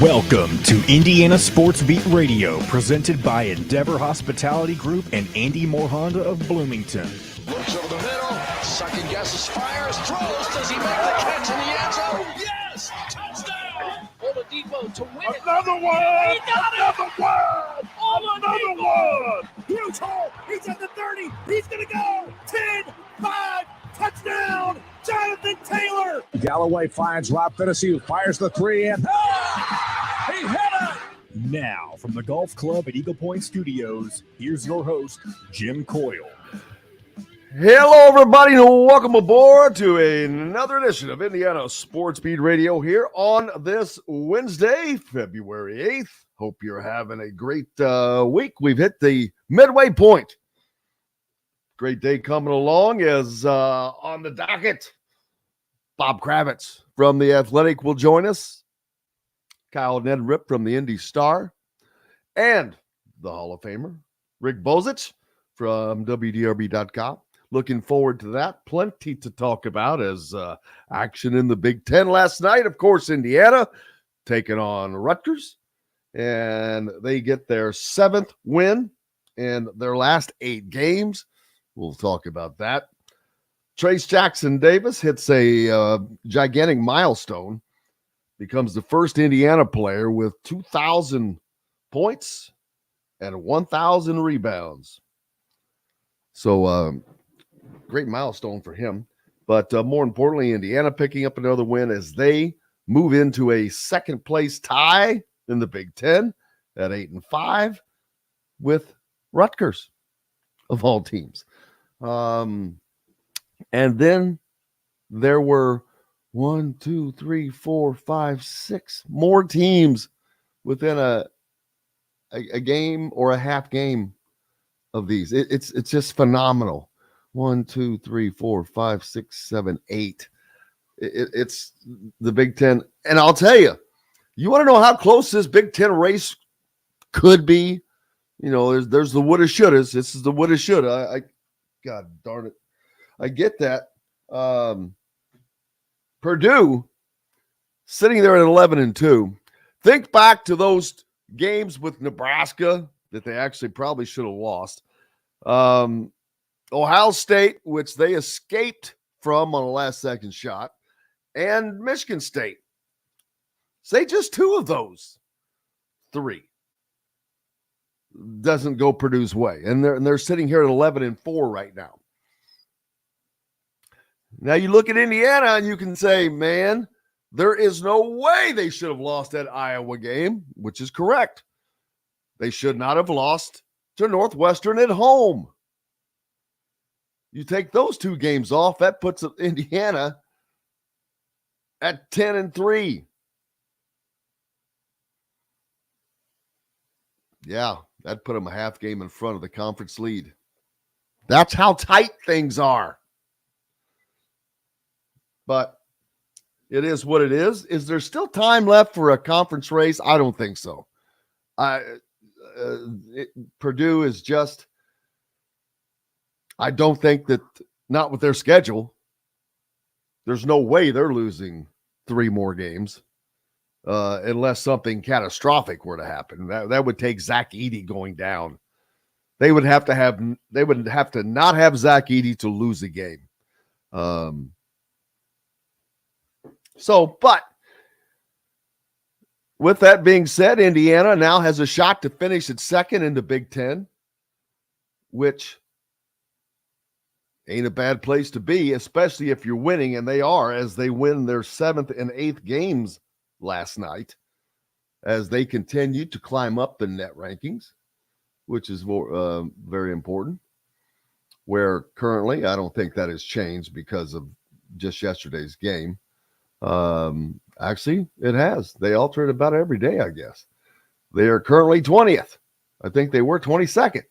Welcome to Indiana Sports Beat Radio, presented by Endeavor Hospitality Group and Andy Moore Honda of Bloomington. Looks over the middle, second guesses, fires, throws. Does he make the catch in the end zone? Yes! Touchdown! Oladipo to win it. Another one! He got it! Another one! Huge hole! He's at the 30! He's gonna go! 10, 5, touchdown! Jonathan Taylor! Galloway finds Rob Finnessy, who fires the three in. He hit it! Now, from the Golf Club at Eagle Point Studios, here's your host, Jim Coyle. Hello, everybody, and welcome aboard to another edition of Indiana Sports Beat Radio here on this Wednesday, February 8th. Hope you're having a great week. We've hit the midway point. Great day coming along as on the docket, Bob Kravitz from The Athletic will join us. Kyle Neddenriep from the Indy Star, and the Hall of Famer, Rick Bozich from WDRB.com. Looking forward to that. Plenty to talk about as action in the Big Ten last night. Of course, Indiana taking on Rutgers, and they get their 7th win in their last 8 games. We'll talk about that. Trace Jackson Davis hits a gigantic milestone. Becomes the first Indiana player with 2,000 points and 1,000 rebounds. So, great milestone for him. But more importantly, Indiana picking up another win as they move into a second-place tie in the Big Ten at 8-5 with Rutgers, of all teams. And then there were 1, 2, 3, 4, 5, 6 more teams within a game or a half game of these. It's just phenomenal. 1, 2, 3, 4, 5, 6, 7, 8. It's the Big Ten. And I'll tell you, you want to know how close this Big Ten race could be? You know, there's the woulda, shouldas. This is the woulda, shoulda. God darn it. I get that. Purdue sitting there at 11-2. Think back to those games with Nebraska that they actually probably should have lost. Ohio State, which they escaped from on a last-second shot, and Michigan State. Say just 2 of those 3 doesn't go Purdue's way, and they're sitting here at 11-4 right now. Now you look at Indiana and you can say, man, there is no way they should have lost that Iowa game, which is correct. They should not have lost to Northwestern at home. You take those 2 games off, that puts Indiana at 10-3. Yeah, that put them a half game in front of the conference lead. That's how tight things are. But it is what it is. Is there still time left for a conference race? I don't think so. Purdue is just, I don't think that, not with their schedule, there's no way they're losing 3 more games unless something catastrophic were to happen. That would take Zach Edey going down. They would have to not have Zach Edey to lose a game. But with that being said, Indiana now has a shot to finish at second in the Big Ten, which ain't a bad place to be, especially if you're winning, and they are, as they win their 7th and 8th games last night, as they continue to climb up the net rankings, which is very important, where currently I don't think that has changed because of just yesterday's game. Actually, it has. They alter it about every day, I guess. They are currently 20th. I think they were 22nd.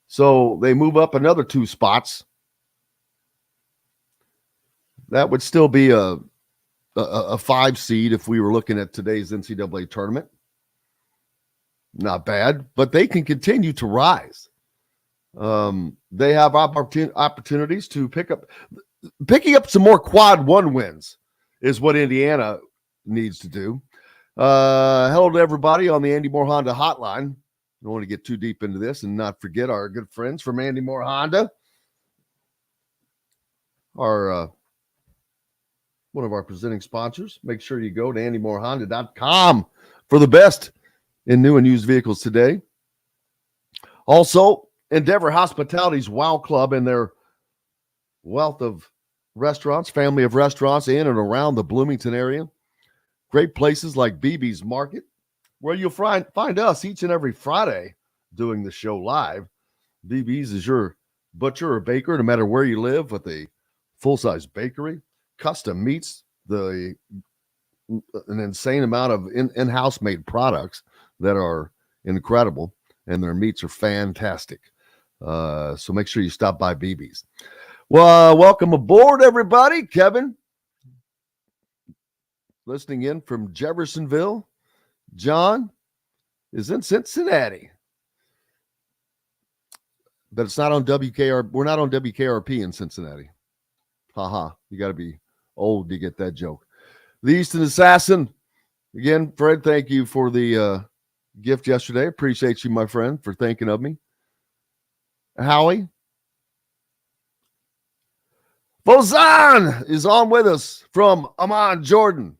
So they move up another 2 spots. That would still be a 5 seed if we were looking at today's NCAA tournament. Not bad, but they can continue to rise. They have opportunities to picking up some more quad 1 wins is what Indiana needs to do. Hello to everybody on the Andy Moore Honda hotline. I don't want to get too deep into this and not forget our good friends from Andy Moore Honda. Our one of our presenting sponsors. Make sure you go to andymoorehonda.com for the best in new and used vehicles today. Also, Endeavor Hospitality's Wow Club and their wealth of restaurants, family of restaurants in and around the Bloomington area. Great places like BB's Market, where you'll find us each and every Friday doing the show live. BB's is your butcher or baker, no matter where you live, with a full-size bakery, custom meats, an insane amount of in-house made products that are incredible, and their meats are fantastic. So make sure you stop by BB's. Well, welcome aboard, everybody. Kevin, listening in from Jeffersonville. John is in Cincinnati. But it's not on WKR. We're not on WKRP in Cincinnati. Haha. You got to be old to get that joke. The Easton Assassin. Again, Fred, thank you for the gift yesterday. Appreciate you, my friend, for thinking of me. Howie. Bozich is on with us from Amman, Jordan.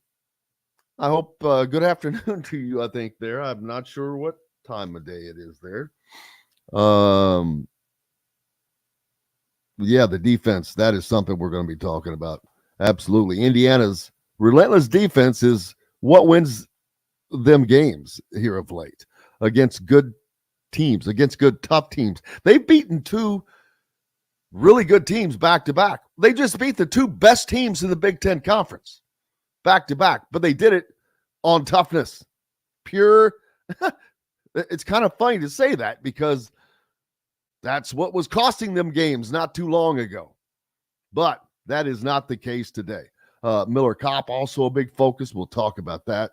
I hope good afternoon to you, I think, there. I'm not sure what time of day it is there. Yeah, the defense, that is something we're going to be talking about. Absolutely. Indiana's relentless defense is what wins them games here of late against good teams, against good, tough teams. They've beaten two really good teams back-to-back. They just beat the two best teams in the Big Ten Conference back-to-back, but they did it on toughness. Pure. It's kind of funny to say that because that's what was costing them games not too long ago. But that is not the case today. Miller Kopp, also a big focus. We'll talk about that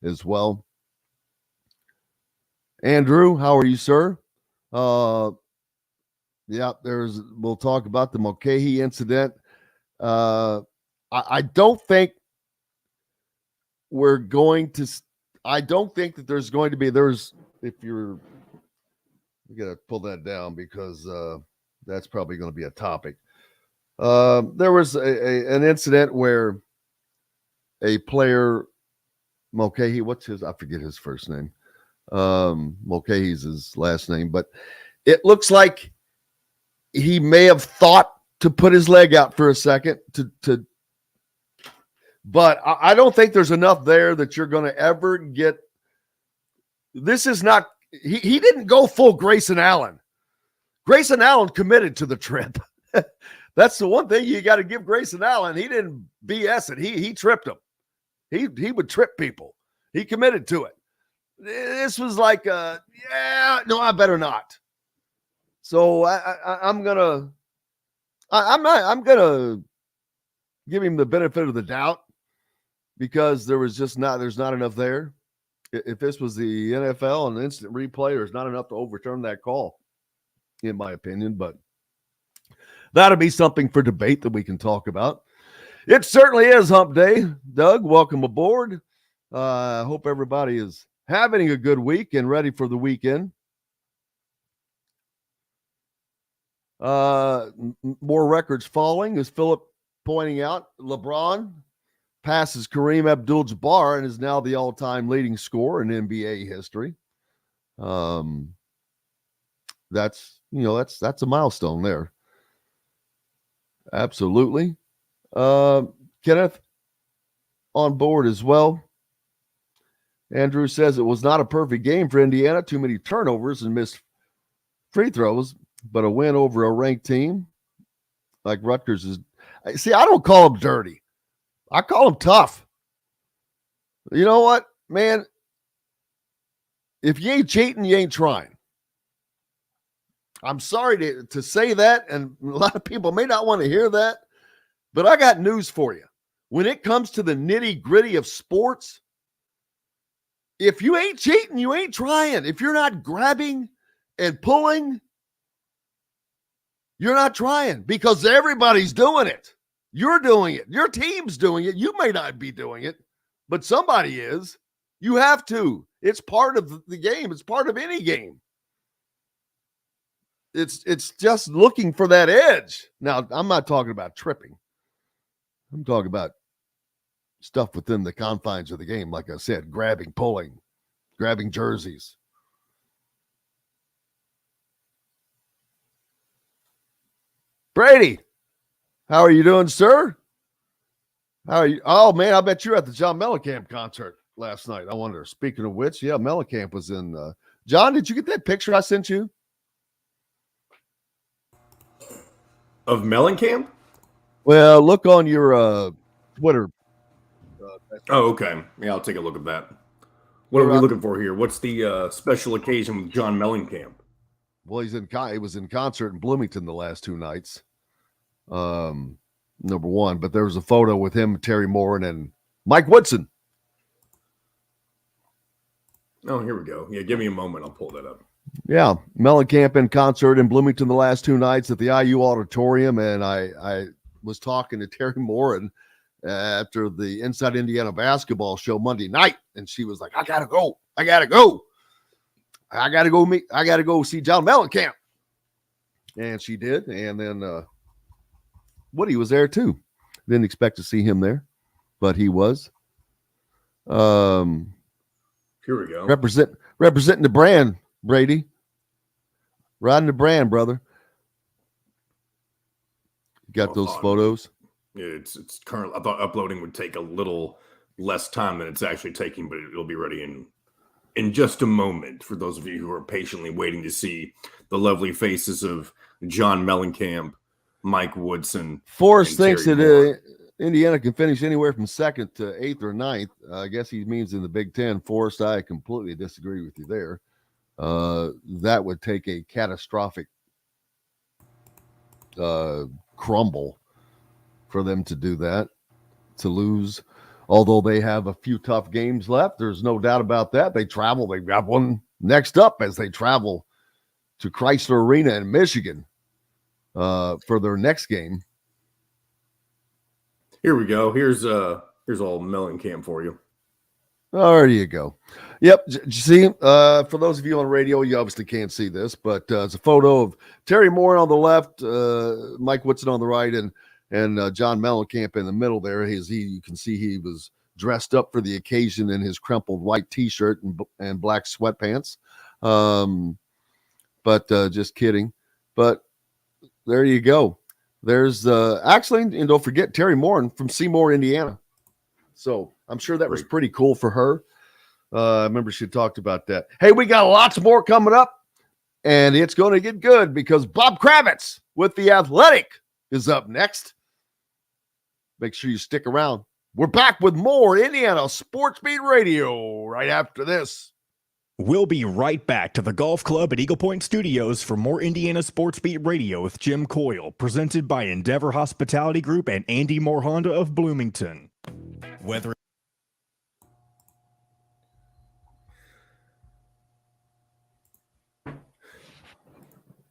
as well. Andrew, how are you, sir? Yeah, we'll talk about the Mulcahy incident. I don't think we're going to, I don't think that there's going to be, if you're, you got to pull that down because that's probably going to be a topic. There was an incident where a player, Mulcahy, I forget his first name. Mulcahy's his last name, but it looks like he may have thought to put his leg out for a second but I don't think there's enough there that you're going to ever get. This is not, he didn't go full Grayson Allen. Grayson Allen committed to the trip. That's the one thing you got to give Grayson Allen. He didn't BS it. He tripped him. He would trip people. He committed to it. This was like, I better not. So I'm gonna give him the benefit of the doubt because there's not enough there. If this was the NFL and instant replay, there's not enough to overturn that call, in my opinion. But that'll be something for debate that we can talk about. It certainly is Hump Day. Doug, welcome aboard. I hope everybody is having a good week and ready for the weekend. More records falling, as Philip pointing out. LeBron passes Kareem Abdul-Jabbar and is now the all-time leading scorer in NBA history. That's a milestone there. Absolutely. Kenneth on board as well. Andrew says it was not a perfect game for Indiana. Too many turnovers and missed free throws, but a win over a ranked team like Rutgers is. See, I don't call them dirty. I call them tough. You know what, man? If you ain't cheating, you ain't trying. I'm sorry to say that, and a lot of people may not want to hear that, but I got news for you. When it comes to the nitty-gritty of sports, if you ain't cheating, you ain't trying. If you're not grabbing and pulling, you're not trying because everybody's doing it. You're doing it. Your team's doing it. You may not be doing it, but somebody is. You have to. It's part of the game. It's part of any game. It's just looking for that edge. Now, I'm not talking about tripping. I'm talking about stuff within the confines of the game. Like I said, grabbing, pulling, grabbing jerseys. Brady, how are you doing, sir? How are you? Oh, man, I bet you're at the John Mellencamp concert last night. I wonder, speaking of which, yeah, Mellencamp was in. John, did you get that picture I sent you? Of Mellencamp? Well, look on your Twitter. Oh, okay. Yeah, I'll take a look at that. What are we looking for here? What's the special occasion with John Mellencamp? Well, he was in concert in Bloomington the last 2 nights. Number one, but there was a photo with him, Terry Morin, and Mike Woodson. Oh, here we go. Yeah, give me a moment. I'll pull that up. Yeah, Mellencamp in concert in Bloomington the last 2 nights at the IU Auditorium, and I was talking to Terry Morin after the Inside Indiana basketball show Monday night, and she was like, I gotta go see John Mellencamp. And she did, and then Woody was there too. Didn't expect to see him there, but he was. Here we go. Representing the brand, Brady. Riding the brand, brother. Got those photos? Yeah, it's current. I thought uploading would take a little less time than it's actually taking, but it'll be ready in just a moment for those of you who are patiently waiting to see the lovely faces of John Mellencamp, Mike Woodson. Forrest thinks that Indiana can finish anywhere from 2nd to 8th or 9th. I guess he means in the Big Ten. Forrest, I completely disagree with you there. That would take a catastrophic crumble for them to do that, to lose. Although they have a few tough games left, there's no doubt about that. They've got one next up as they travel to Chrysler Arena in Michigan for their next game. Here we go. Here's all Mellencamp for you. Oh, there you go. Yep. See, for those of you on radio, you obviously can't see this, but it's a photo of Terry Moore on the left, Mike Woodson on the right, and John Mellencamp in the middle there. You can see he was dressed up for the occasion in his crumpled white T-shirt and black sweatpants. But just kidding. But there you go. There's actually, and don't forget Terry Moore from Seymour, Indiana. So I'm sure that was pretty cool for her. I remember she talked about that. Hey, we got lots more coming up, and it's going to get good because Bob Kravitz with The Athletic is up next. Make sure you stick around. We're back with more Indiana Sports Beat Radio right after this. We'll be right back to the Golf Club at Eagle Point Studios for more Indiana Sports Beat Radio with Jim Coyle, presented by Endeavor Hospitality Group and Andy Moore Honda of Bloomington. Whether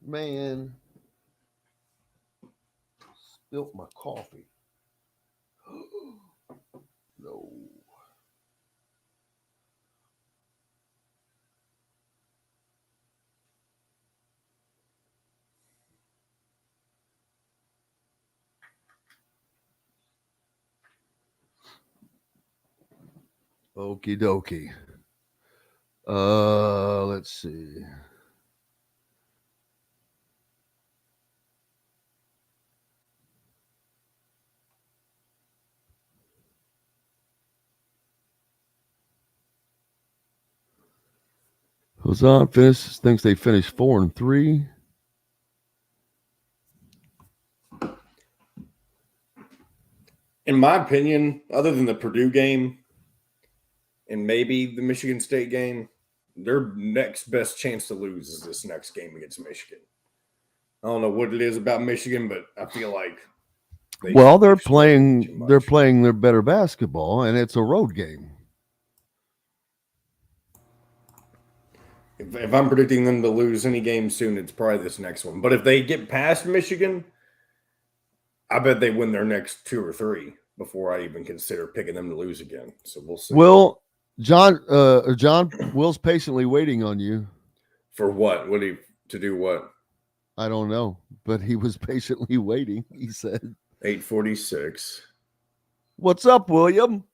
Man, spilt my coffee. No. Okie dokie. Let's see. Hosan thinks they finished 4-3. In my opinion, other than the Purdue game and maybe the Michigan State game, their next best chance to lose is this next game against Michigan. I don't know what it is about Michigan, but I feel like they're playing their better basketball, and it's a road game. If I'm predicting them to lose any game soon, it's probably this next one. But if they get past Michigan, I bet they win their next 2 or 3 before I even consider picking them to lose again. So we'll see. Well, John, Will's patiently waiting on you. For what? To do what? I don't know, but he was patiently waiting. He said 8:46. What's up, William?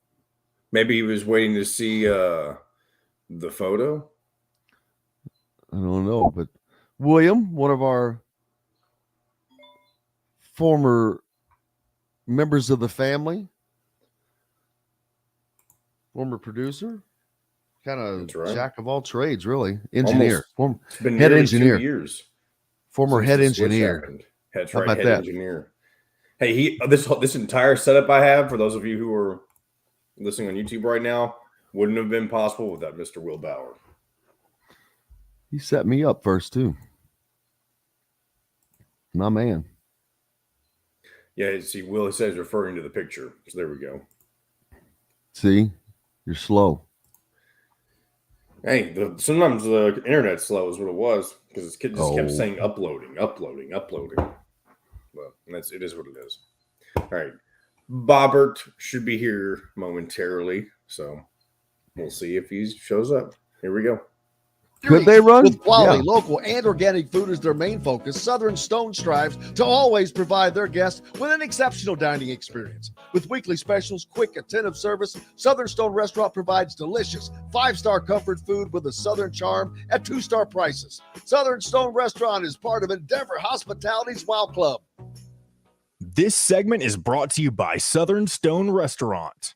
Maybe he was waiting to see the photo. I don't know, but William, one of our former members of the family, former producer, kind of jack of all trades, really. Engineer, It's been head nearly engineer, 2 years. former head engineer. That's How right, about head that? engineer. Hey, this entire setup I have, for those of you who are listening on YouTube right now, wouldn't have been possible without Mr. Will Bauer. He set me up first too. My man. Yeah, see, Will says referring to the picture. So there we go. See, you're slow. Hey, sometimes the internet's slow is what it was because this kid just kept saying uploading. Well, it is what it is. All right. Bobbert should be here momentarily, so we'll see if he shows up. Here we go. Could they run? With quality, local, and organic food as their main focus, Southern Stone strives to always provide their guests with an exceptional dining experience. With weekly specials, quick, attentive service, Southern Stone Restaurant provides delicious 5-star comfort food with a Southern charm at 2-star prices. Southern Stone Restaurant is part of Endeavor Hospitality's Wow Club. This segment is brought to you by Southern Stone Restaurant.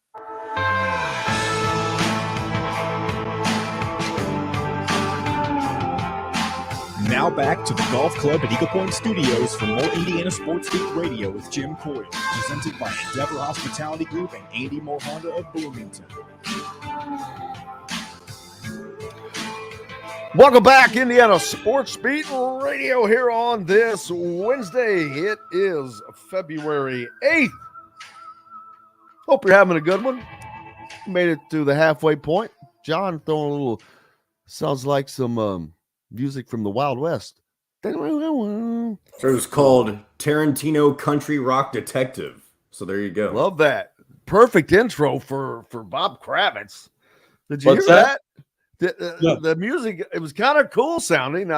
Now back to the Golf Club at Eagle Point Studios for more Indiana Sports Beat Radio with Jim Coyle, presented by Endeavor Hospitality Group and Andy Moore Honda of Bloomington. Welcome back, Indiana Sports Beat Radio here on this Wednesday. It is February 8th. Hope you're having a good one. Made it to the halfway point. John throwing a little, sounds like some music from the Wild West. So it was called Tarantino Country Rock Detective. So there you go. Love that. Perfect intro for Bob Kravitz. Did you What's hear that? The music, it was kind of cool sounding.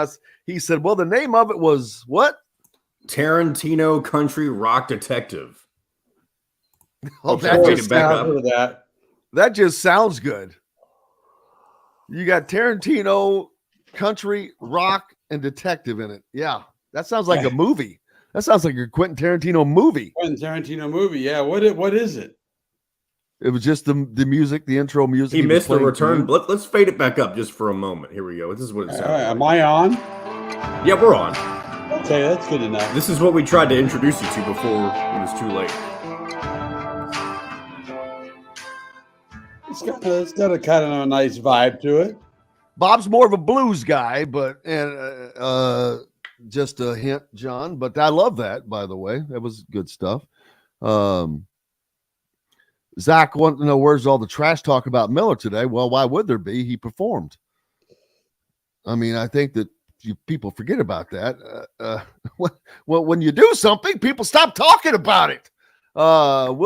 He said, well, the name of it was what? Tarantino Country Rock Detective. Oh, that just sounds good. You got Tarantino Country Rock and Detective in it. Yeah, that sounds like a movie. That sounds like a Quentin Tarantino movie. Yeah. What is it? It was just the music, the intro music. He missed the return. Let's fade it back up just for a moment. Here we go. This is what it sounds like. Am I on? Yeah, we're on. Okay, that's good enough. This is what we tried to introduce you to before it was too late. It's got a kind of a nice vibe to it. Bob's more of a blues guy, but just a hint, John. But I love that, by the way. That was good stuff. Zach wanted to know where's all the trash talk about Miller today. Well, why would there be? He performed. I mean, I think that people forget about that. When you do something, people stop talking about it. Bob,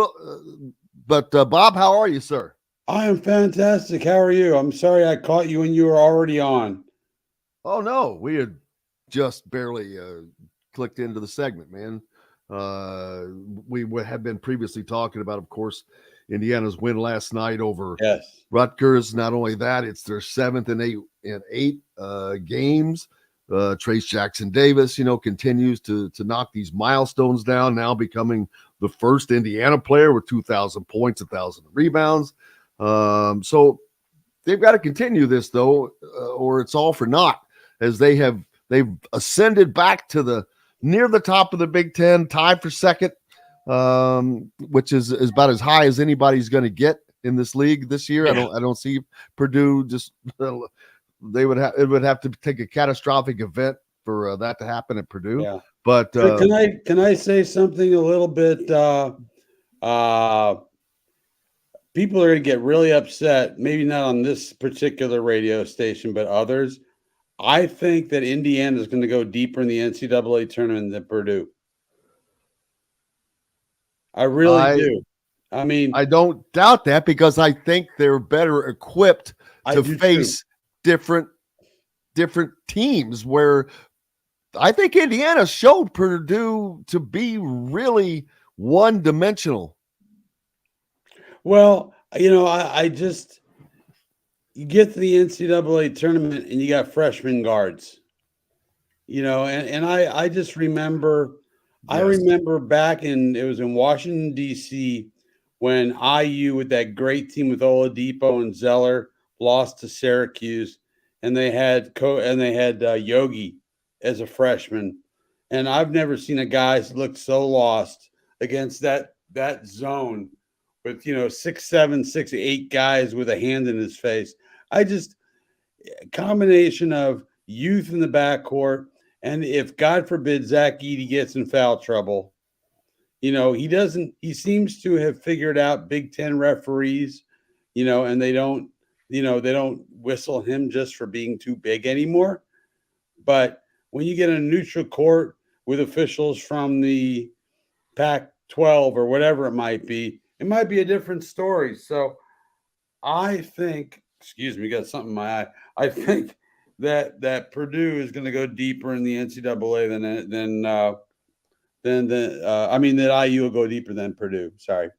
how are you, sir? I am fantastic. How are you? I'm sorry I caught you when you were already on. Oh, no. We had just barely clicked into the segment, man. We have been previously talking about, of course, Indiana's win last night over Rutgers. Not only that, it's their 7th and 8 games. Trace Jackson Davis, continues to knock these milestones down, now becoming the first Indiana player with 2,000 points, 1,000 rebounds. So they've got to continue this, though, or it's all for naught, as they've ascended back to near the top of the Big Ten, tied for second, which is about as high as anybody's going to get in this league this year. Yeah. I don't see Purdue just it would have to take a catastrophic event for that to happen at Purdue. Yeah. But can I say something a little bit? People are going to get really upset. Maybe not on this particular radio station, but others. I think that Indiana is going to go deeper in the NCAA tournament than Purdue. I really do. I mean, I don't doubt that because I think they're better equipped to face different teams. Where I think Indiana showed Purdue to be really one-dimensional. well, I just you get to the NCAA tournament and you got freshman guards, and I just remember, I Yes. remember it was in Washington, D.C. when IU with that great team with Oladipo and Zeller lost to Syracuse, and they had Yogi as a freshman, and I've never seen a guy look so lost against that zone with 6'7", 6'8" guys with a hand in his face. I just combination of youth in the backcourt, and if God forbid Zach Edey gets in foul trouble, he seems to have figured out Big Ten referees, and they don't whistle him just for being too big anymore. But when you get a neutral court with officials from the Pac-12 or whatever it might be a different story. So I think, excuse me, got something in my eye. I think that Purdue is going to go deeper in the NCAA that IU will go deeper than Purdue. Sorry.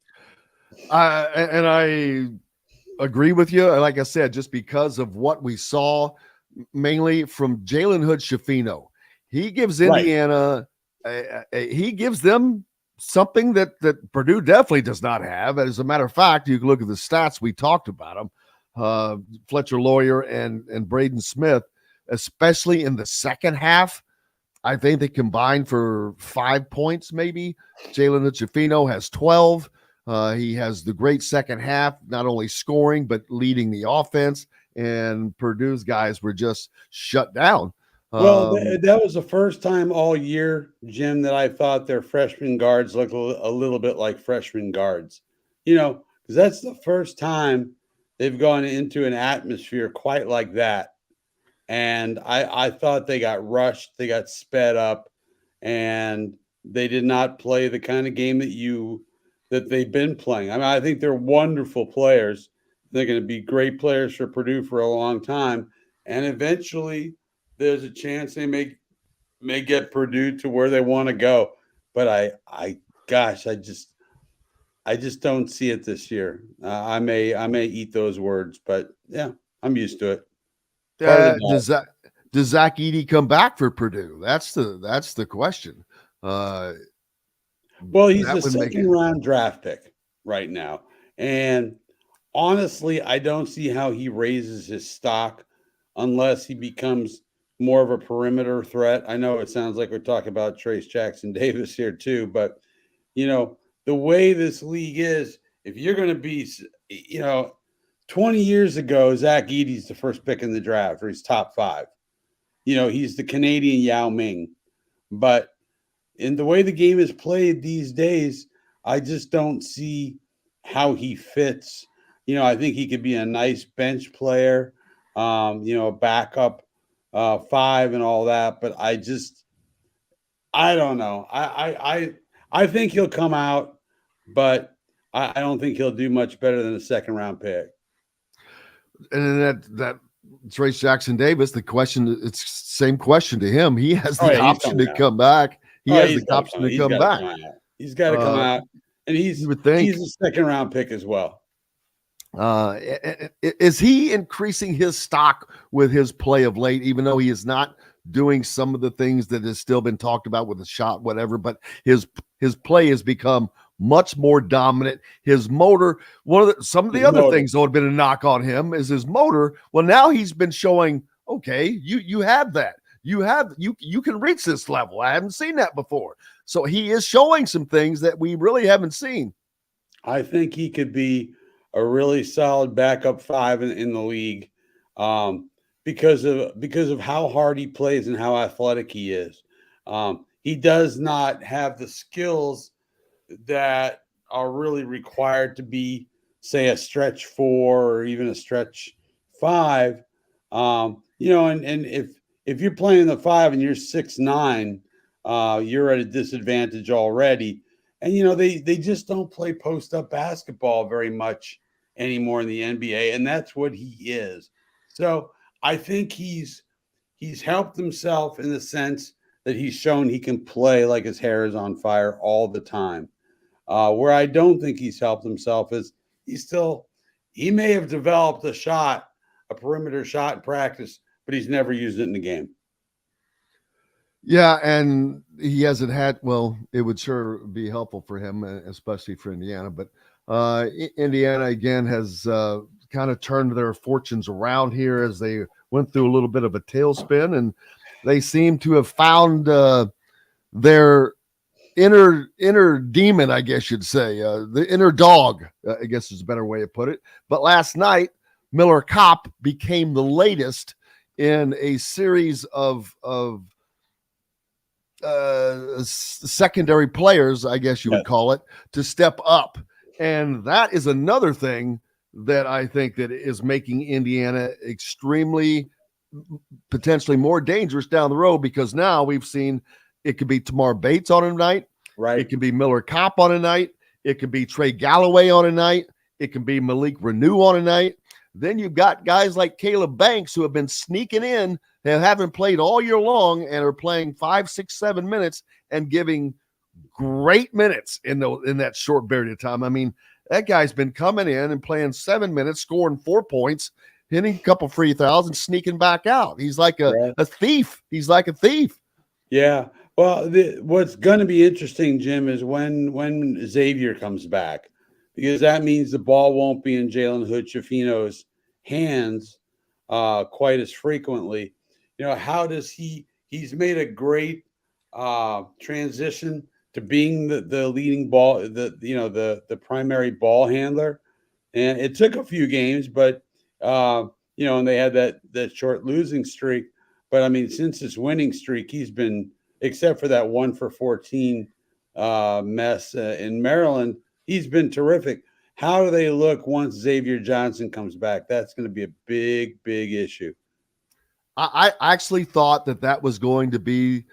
And I agree with you. Like I said, just because of what we saw, mainly from Jalen Hood-Schifino, he gives Indiana, he gives them something that Purdue definitely does not have. As a matter of fact, you can look at the stats. We talked about them. Fletcher Lawyer and Braden Smith, especially in the second half, I think they combined for 5 points, maybe. Jalen Hood-Schifino has 12. He has the great second half, not only scoring, but leading the offense. And Purdue's guys were just shut down. Well, that was the first time all year, Jim, that I thought their freshman guards looked a little bit like freshman guards. Because that's the first time they've gone into an atmosphere quite like that. And I thought they got rushed, they got sped up, and they did not play the kind of game that they've been playing. I mean, I think they're wonderful players. They're going to be great players for Purdue for a long time. And eventually there's a chance they may get Purdue to where they want to go. But I just don't see it this year. I may eat those words, but yeah, I'm used to it. Does Zach Edey come back for Purdue? That's the question. Well, he's the second round draft pick right now. And honestly, I don't see how he raises his stock unless he becomes more of a perimeter threat. I know it sounds like we're talking about Trace Jackson Davis here too, but the way this league is, if you're going to be, 20 years ago, Zach Edey's the first pick in the draft, or he's top 5. He's the Canadian Yao Ming. But in the way the game is played these days, I just don't see how he fits. I think he could be a nice bench player, a backup 5 and all that. But I don't know. I think he'll come out, but I don't think he'll do much better than a second round pick. And that Trace Jackson Davis, it's same question to him. He has the option to come back. He has the option to come back. He's got to come out, and he's a second round pick as well. Is he increasing his stock with his play of late, even though he is not doing some of the things that has still been talked about with the shot, whatever, but his play has become much more dominant. His motor, some of the other things that would have been a knock on him is his motor. Well, now he's been showing, okay, you have that. You can reach this level. I haven't seen that before. So he is showing some things that we really haven't seen. I think he could be a really solid backup 5 in the league because of how hard he plays and how athletic he is. He does not have the skills that are really required to be, say, a stretch 4 or even a stretch 5. And if you're playing the 5 and you're 6'9", you're at a disadvantage already. And, they just don't play post-up basketball very much anymore in the NBA, and that's what he is. So I think he's helped himself in the sense that he's shown he can play like his hair is on fire all the time. Where I don't think he's helped himself is he may have developed a perimeter shot in practice, but he's never used it in the game. Yeah, and he hasn't had, well, it would sure be helpful for him, especially for Indiana. But Indiana, again, has kind of turned their fortunes around here as they went through a little bit of a tailspin, and they seem to have found their inner demon, I guess you'd say, the inner dog, I guess is a better way to put it. But last night, Miller Kopp became the latest in a series of secondary players, I guess you would call it, to step up. And that is another thing that I think that is making Indiana extremely potentially more dangerous down the road, because now we've seen it could be Tamar Bates on a night. Right. It could be Miller Kopp on a night. It could be Trey Galloway on a night. It can be Malik Renew on a night. Then you've got guys like Caleb Banks who have been sneaking in and haven't played all year long and are playing 5, 6, 7 minutes and giving great minutes in that short period of time. I mean, that guy's been coming in and playing 7 minutes, scoring 4 points, hitting a couple free throws, and sneaking back out. He's like a thief. He's like a thief. Yeah. Well, what's going to be interesting, Jim, is when Xavier comes back, because that means the ball won't be in Jalen Hood-Schifino's hands quite as frequently. How does he's made a great transition to being the leading ball, the primary ball handler. And it took a few games, but and they had that short losing streak. But I mean, since his winning streak, he's been, except for that 1 for 14 mess in Maryland, he's been terrific. How do they look once Xavier Johnson comes back? That's going to be a big, big issue. I actually thought that was going to be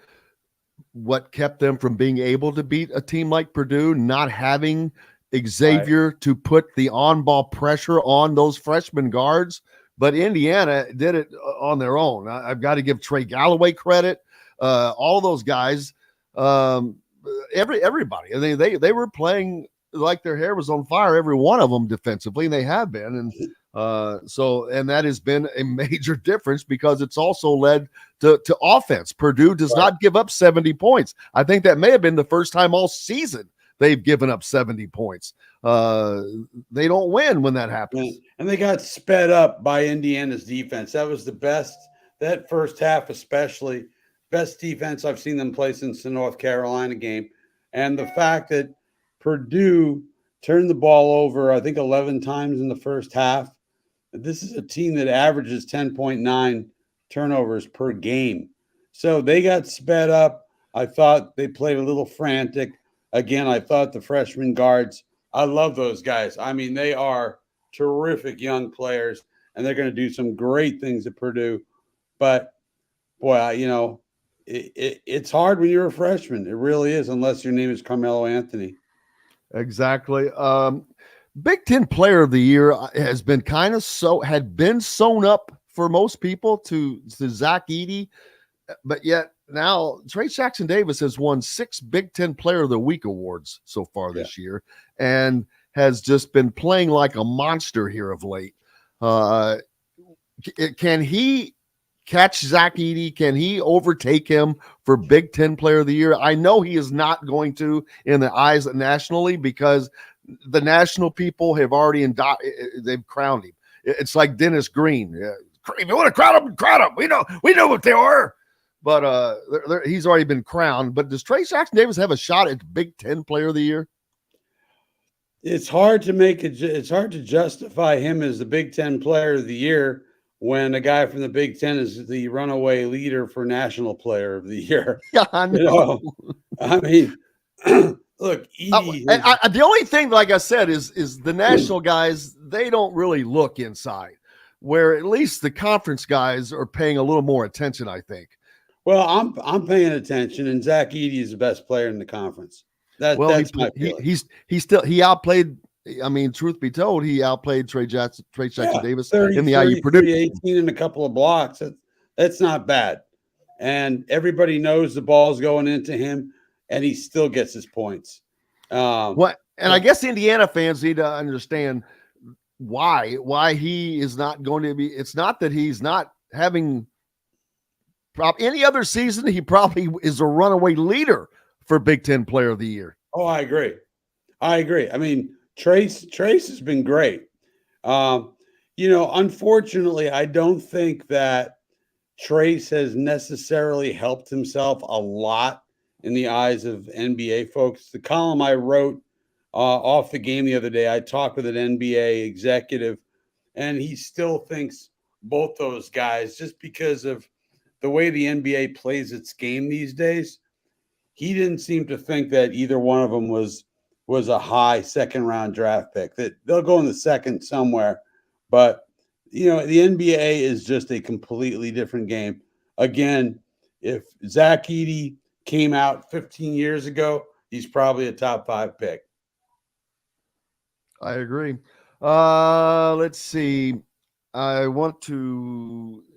what kept them from being able to beat a team like Purdue, not having Xavier to put the on-ball pressure on those freshman guards. But Indiana did it on their own. I've got to give Trey Galloway credit. All those guys, everybody. I mean, they were playing like their hair was on fire, every one of them defensively, and they have been. And and that has been a major difference because it's also led to offense. Purdue does not give up 70 points. I think that may have been the first time all season they've given up 70 points. They don't win when that happens. And they got sped up by Indiana's defense. That was the best, that first half especially, best defense I've seen them play since the North Carolina game. And the fact that Purdue turned the ball over, I think, 11 times in the first half. This is a team that averages 10.9 turnovers per game. So they got sped up. I thought they played a little frantic. Again, I thought the freshman guards, I love those guys. I mean, they are terrific young players, and they're going to do some great things at Purdue. But, boy, it's hard when you're a freshman. It really is, unless your name is Carmelo Anthony. Exactly. Big Ten Player of the Year has been had been sewn up for most people to Zach Edey, but yet now Trey Jackson-Davis has won 6 Big Ten Player of the Week awards so far this year, and has just been playing like a monster here of late. Can he catch Zach Edey? Can he overtake him for Big Ten Player of the Year? I know he is not going to in the eyes nationally, because the national people have already they've crowned him. It's like Dennis Green. If you want to crown him, crown him. We know what they are. But he's already been crowned. But does Trey Jackson-Davis have a shot at Big Ten Player of the Year? It's hard to it's hard to justify him as the Big Ten Player of the Year when a guy from the Big Ten is the runaway leader for National Player of the Year. Yeah, I know. I mean, look, the only thing, like I said, is the national guys, they don't really look inside, where at least the conference guys are paying a little more attention, I think. Well, I'm paying attention, and Zach Edey is the best player in the conference. That's my feeling. He outplayed. I mean, truth be told, he outplayed Trey Jackson Davis 30, in the 30, IU Purdue. 18 and a couple of blocks. That's not bad. And everybody knows the ball's going into him, and he still gets his points. What? And I guess Indiana fans need to understand why he is not going to be. It's not that he's not having. Any other season, he probably is a runaway leader for Big Ten Player of the Year. Oh, I agree. I mean, Trace has been great. Unfortunately, I don't think that Trace has necessarily helped himself a lot in the eyes of NBA folks. The column I wrote off the game the other day, I talked with an NBA executive, and he still thinks both those guys, just because of the way the NBA plays its game these days, he didn't seem to think that either one of them was a high second-round draft pick, that they'll go in the second somewhere. But, the NBA is just a completely different game. Again, if Zach Edey came out 15 years ago, he's probably a top 5 pick. I agree. Let's see.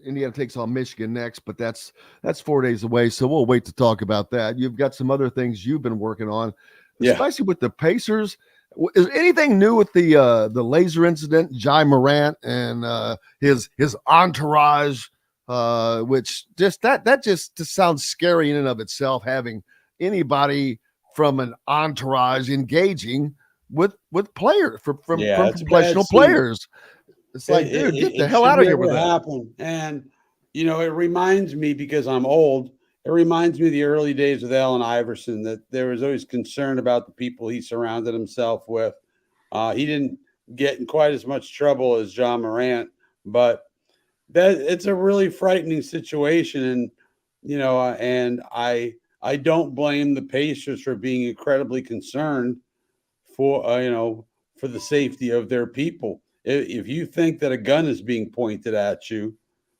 Indiana takes on Michigan next, but that's 4 days away, so we'll wait to talk about that. You've got some other things you've been working on, especially with the Pacers. Is anything new with the laser incident, Ja Morant and his entourage, which just sounds scary in and of itself, having anybody from an entourage engaging with players from professional players. It's like, dude, get the hell out of here with that. Happen. And, it reminds me, because I'm old, it reminds me of the early days with Allen Iverson, that there was always concern about the people he surrounded himself with. He didn't get in quite as much trouble as Ja Morant, but it's a really frightening situation. And, and I don't blame the Pacers for being incredibly concerned for the safety of their people. If you think that a gun is being pointed at you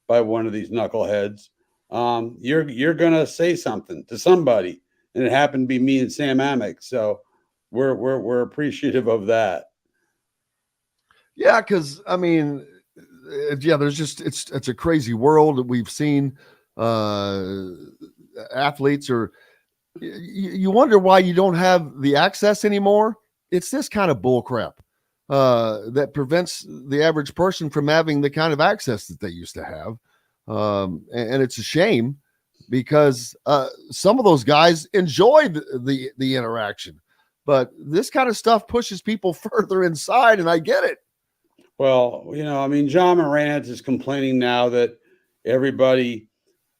by one of these knuckleheads, you're gonna say something to somebody, and it happened to be me and Sam Amick. So we're appreciative of that. Yeah, because I mean, there's just it's a crazy world that we've seen. Athletes are. You wonder why you don't have the access anymore. It's this kind of bull crap that prevents the average person from having the kind of access that they used to have. And it's a shame, because some of those guys enjoy the interaction, but this kind of stuff pushes people further inside, and I get it. Well, Ja Morant is complaining now that everybody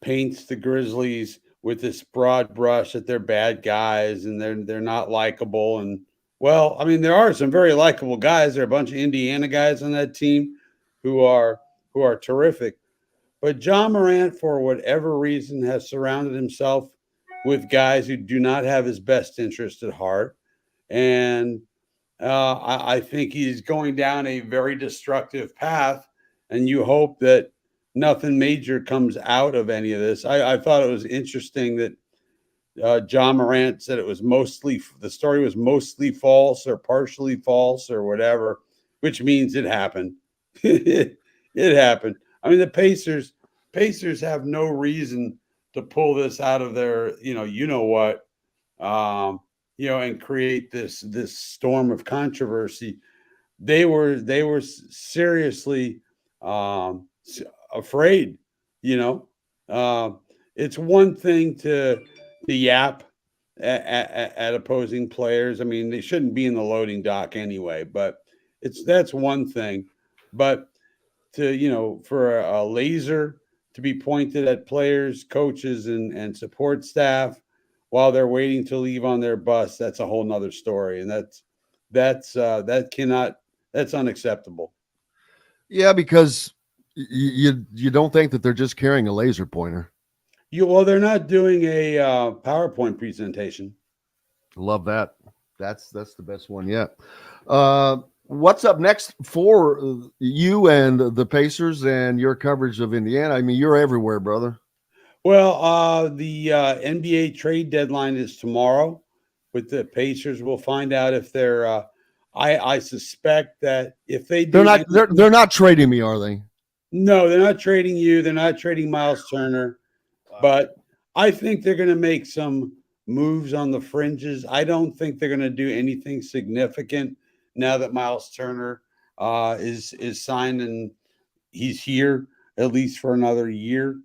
paints the Grizzlies with this broad brush, that they're bad guys and they're not likable. And well, there are some very likable guys. There are a bunch of Indiana guys on that team who are terrific. But Ja Morant, for whatever reason, has surrounded himself with guys who do not have his best interest at heart. And I think he's going down a very destructive path. And you hope that nothing major comes out of any of this. I thought it was interesting that Ja Morant said the story was mostly false or partially false or whatever, which means it happened. It happened. The Pacers have no reason to pull this out of their, and create this storm of controversy. They were seriously afraid. It's one thing to yap at opposing players. They shouldn't be in the loading dock anyway, but that's one thing. But for a laser to be pointed at players, coaches, and support staff while they're waiting to leave on their bus, that's a whole nother story. And that's unacceptable. Yeah, because you don't think that they're just carrying a laser pointer. They're not doing a PowerPoint presentation. Love that. That's the best one yet. What's up next for you and the Pacers and your coverage of Indiana? You're everywhere, brother. Well, the NBA trade deadline is tomorrow, with the Pacers. We'll find out if they're. I suspect that if they do, they're not trading me, are they? No, they're not trading you. They're not trading Miles Turner, but I think they're going to make some moves on the fringes. I don't think they're going to do anything significant now that Miles Turner is signed and he's here at least for another year.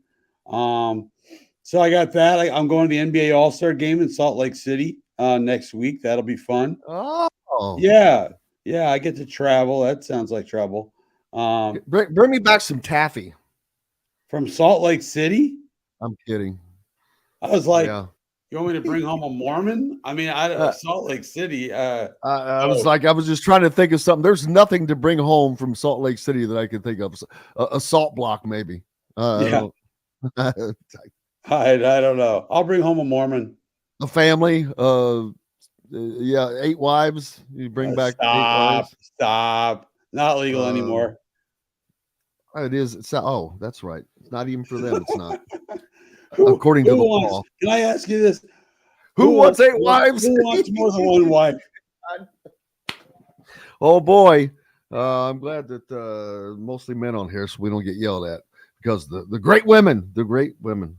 So I got that. I'm going to the NBA All-Star game in Salt Lake City next week. That'll be fun. Oh, yeah. I get to travel. That sounds like trouble. Bring me back some taffy from Salt Lake City. I'm kidding. I was like, you want me to bring home a Mormon? I mean, Salt Lake City. I was just trying to think of something. There's nothing to bring home from Salt Lake City that I can think of. A salt block, maybe. I don't know. I'll bring home a Mormon. A family. 8 wives. You bring back 8 wives. Stop. Not legal anymore. It is. That's right. It's not even for them. It's not. According to the law. Can I ask you this? Who wants 8 wives? Who wants more than one wife? Oh boy. I'm glad that mostly men on here so we don't get yelled at, because the great women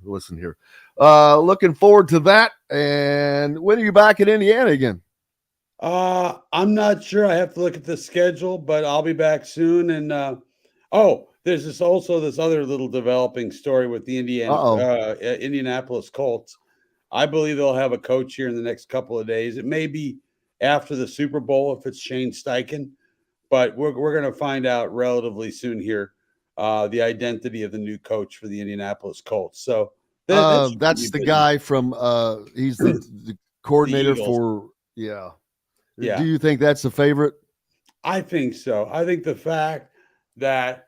listen here. Looking forward to that. And when are you back in Indiana again? I'm not sure. I have to look at the schedule, but I'll be back soon. And there's this other little developing story with the Indianapolis Colts. I believe they'll have a coach here in the next couple of days. It may be after the Super Bowl if it's Shane Steichen, but we're going to find out relatively soon here the identity of the new coach for the Indianapolis Colts. So that's the guy from he's the coordinator for Yeah. Do you think that's the favorite? I think so. I think the fact that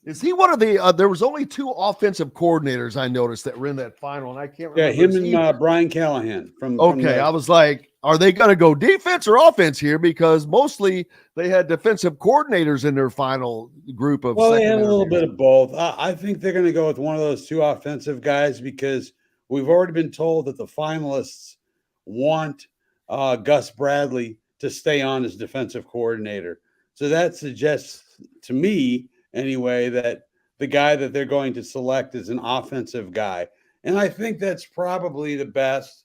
is he one of the there was only 2 offensive coordinators I noticed that were in that final, and I can't remember. Yeah, him and Brian Callahan from I was like, are they going to go defense or offense here? Because mostly they had defensive coordinators in their final group of. Well, they had a little bit of both. I think they're going to go with one of those 2 offensive guys, because we've already been told that the finalists want Gus Bradley to stay on as defensive coordinator. So that suggests to me, anyway, that the guy that they're going to select is an offensive guy. And I think that's probably the best,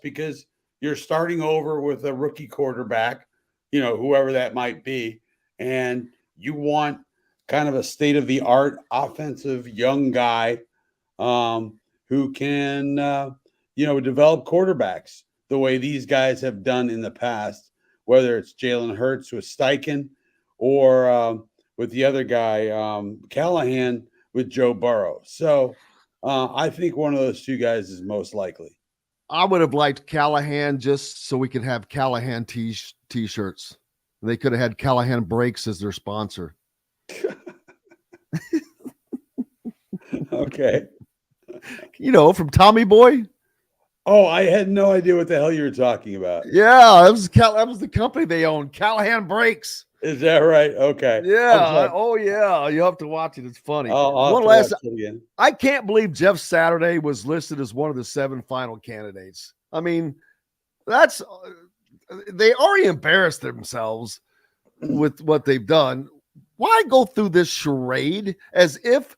because you're starting over with a rookie quarterback, whoever that might be. And you want kind of a state-of-the-art offensive young guy who can, develop quarterbacks the way these guys have done in the past, whether it's Jalen Hurts with Steichen or with the other guy, Callahan with Joe Burrow. So I think one of those 2 guys is most likely. I would have liked Callahan just so we could have Callahan t-shirts. They could have had Callahan Breaks as their sponsor. Okay. From Tommy Boy. Oh, I had no idea what the hell you were talking about. Yeah, that was the company they owned, Callahan Breaks. Is that right? Okay. Yeah. Oh, yeah. You have to watch it. It's funny. I can't believe Jeff Saturday was listed as one of the 7 final candidates. I mean, they already embarrassed themselves with what they've done. Why go through this charade as if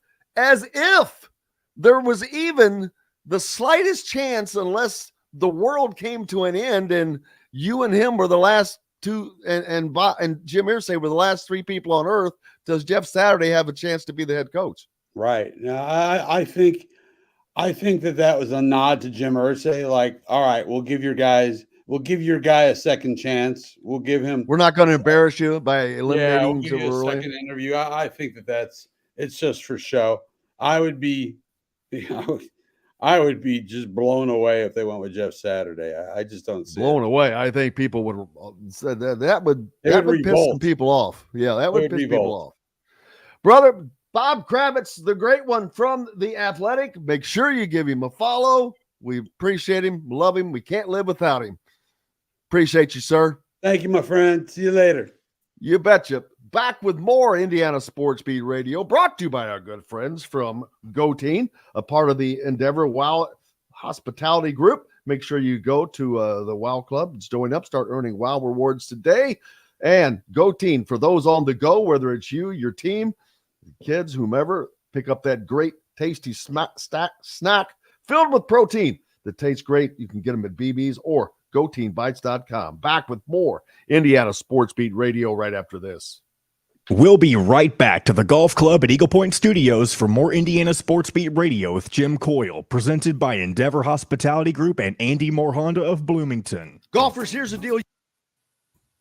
there was even the slightest chance, unless the world came to an end and you and him were the last 2 and Jim Irsay were the last 3 people on earth, does Jeff Saturday have a chance to be the head coach? Right. Now, I think that was a nod to Jim Irsay. Like, all right, we'll give your guy a second chance. We'll give him. We're not going to embarrass you by eliminating we'll give you a second interview. I think it's just for show. I would be just blown away if they went with Jeff Saturday. I just don't see blown away. I think people would say that would piss some people off. Yeah, that would piss people off. Brother Bob Kravitz, the great one from The Athletic. Make sure you give him a follow. We appreciate him, love him. We can't live without him. Appreciate you, sir. Thank you, my friend. See you later. You betcha. Back with more Indiana Sports Beat Radio, brought to you by our good friends from Go Team, a part of the Endeavor Wow Hospitality Group. make sure you go to the WOW Club. Join up, start earning WOW rewards today. And Go Team, for those on the go, whether it's you, your team, kids, whomever, pick up that great, tasty snack filled with protein that tastes great. You can get them at BB's or GoTeamBites.com. Back with more Indiana Sports Beat Radio right after this. We'll be right back to the Golf Club at Eagle Point Studios for more Indiana Sports Beat Radio with Jim Coyle, presented by Endeavor Hospitality Group and Andy Moore Honda of Bloomington. Golfers, here's the deal.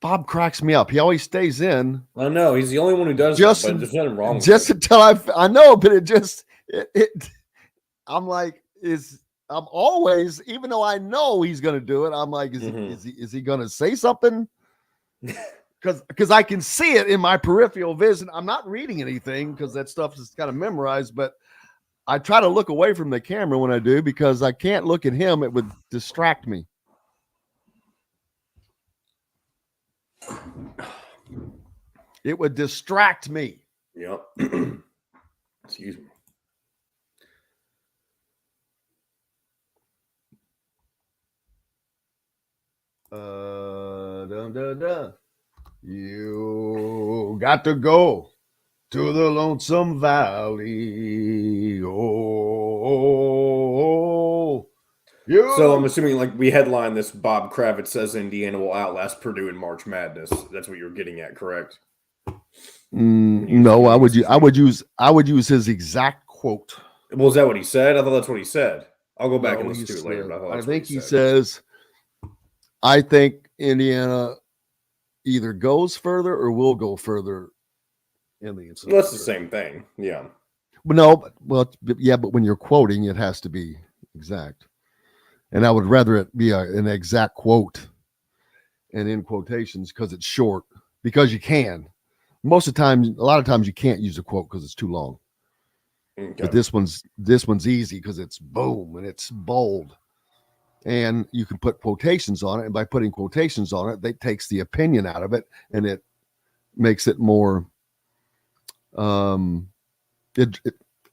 Bob cracks me up. He always stays in. I know he's the only one who does just, that, but there's nothing wrong with just it. Until I know, but I'm like, I'm always, even though I know he's going to do it, I'm like, is he going to say something? Because I can see it in my peripheral vision. I'm not reading anything because that stuff is kind of memorized, but I try to look away from the camera when I do because I can't look at him. It would distract me. It would distract me. Yep. Excuse me. You got to go to the Lonesome Valley. So I'm assuming, like, we headline this: Bob Kravitz says Indiana will outlast Purdue in March Madness. That's what you're getting at, correct? No, I would use his exact quote. Well, is that what he said? I thought that's what he said. I'll go back and listen to it later. But I think he says, I think Indiana either goes further or will go further in the NCAA. Well, that's the same thing. Yeah. But when you're quoting, it has to be exact. And I would rather it be an exact quote and in quotations because it's short, because you can. Most of the time, a lot of times you can't use a quote because it's too long. Okay. But this one's easy because it's boom and it's bold. And you can put quotations on it. And by putting quotations on it, that takes the opinion out of it and it makes it more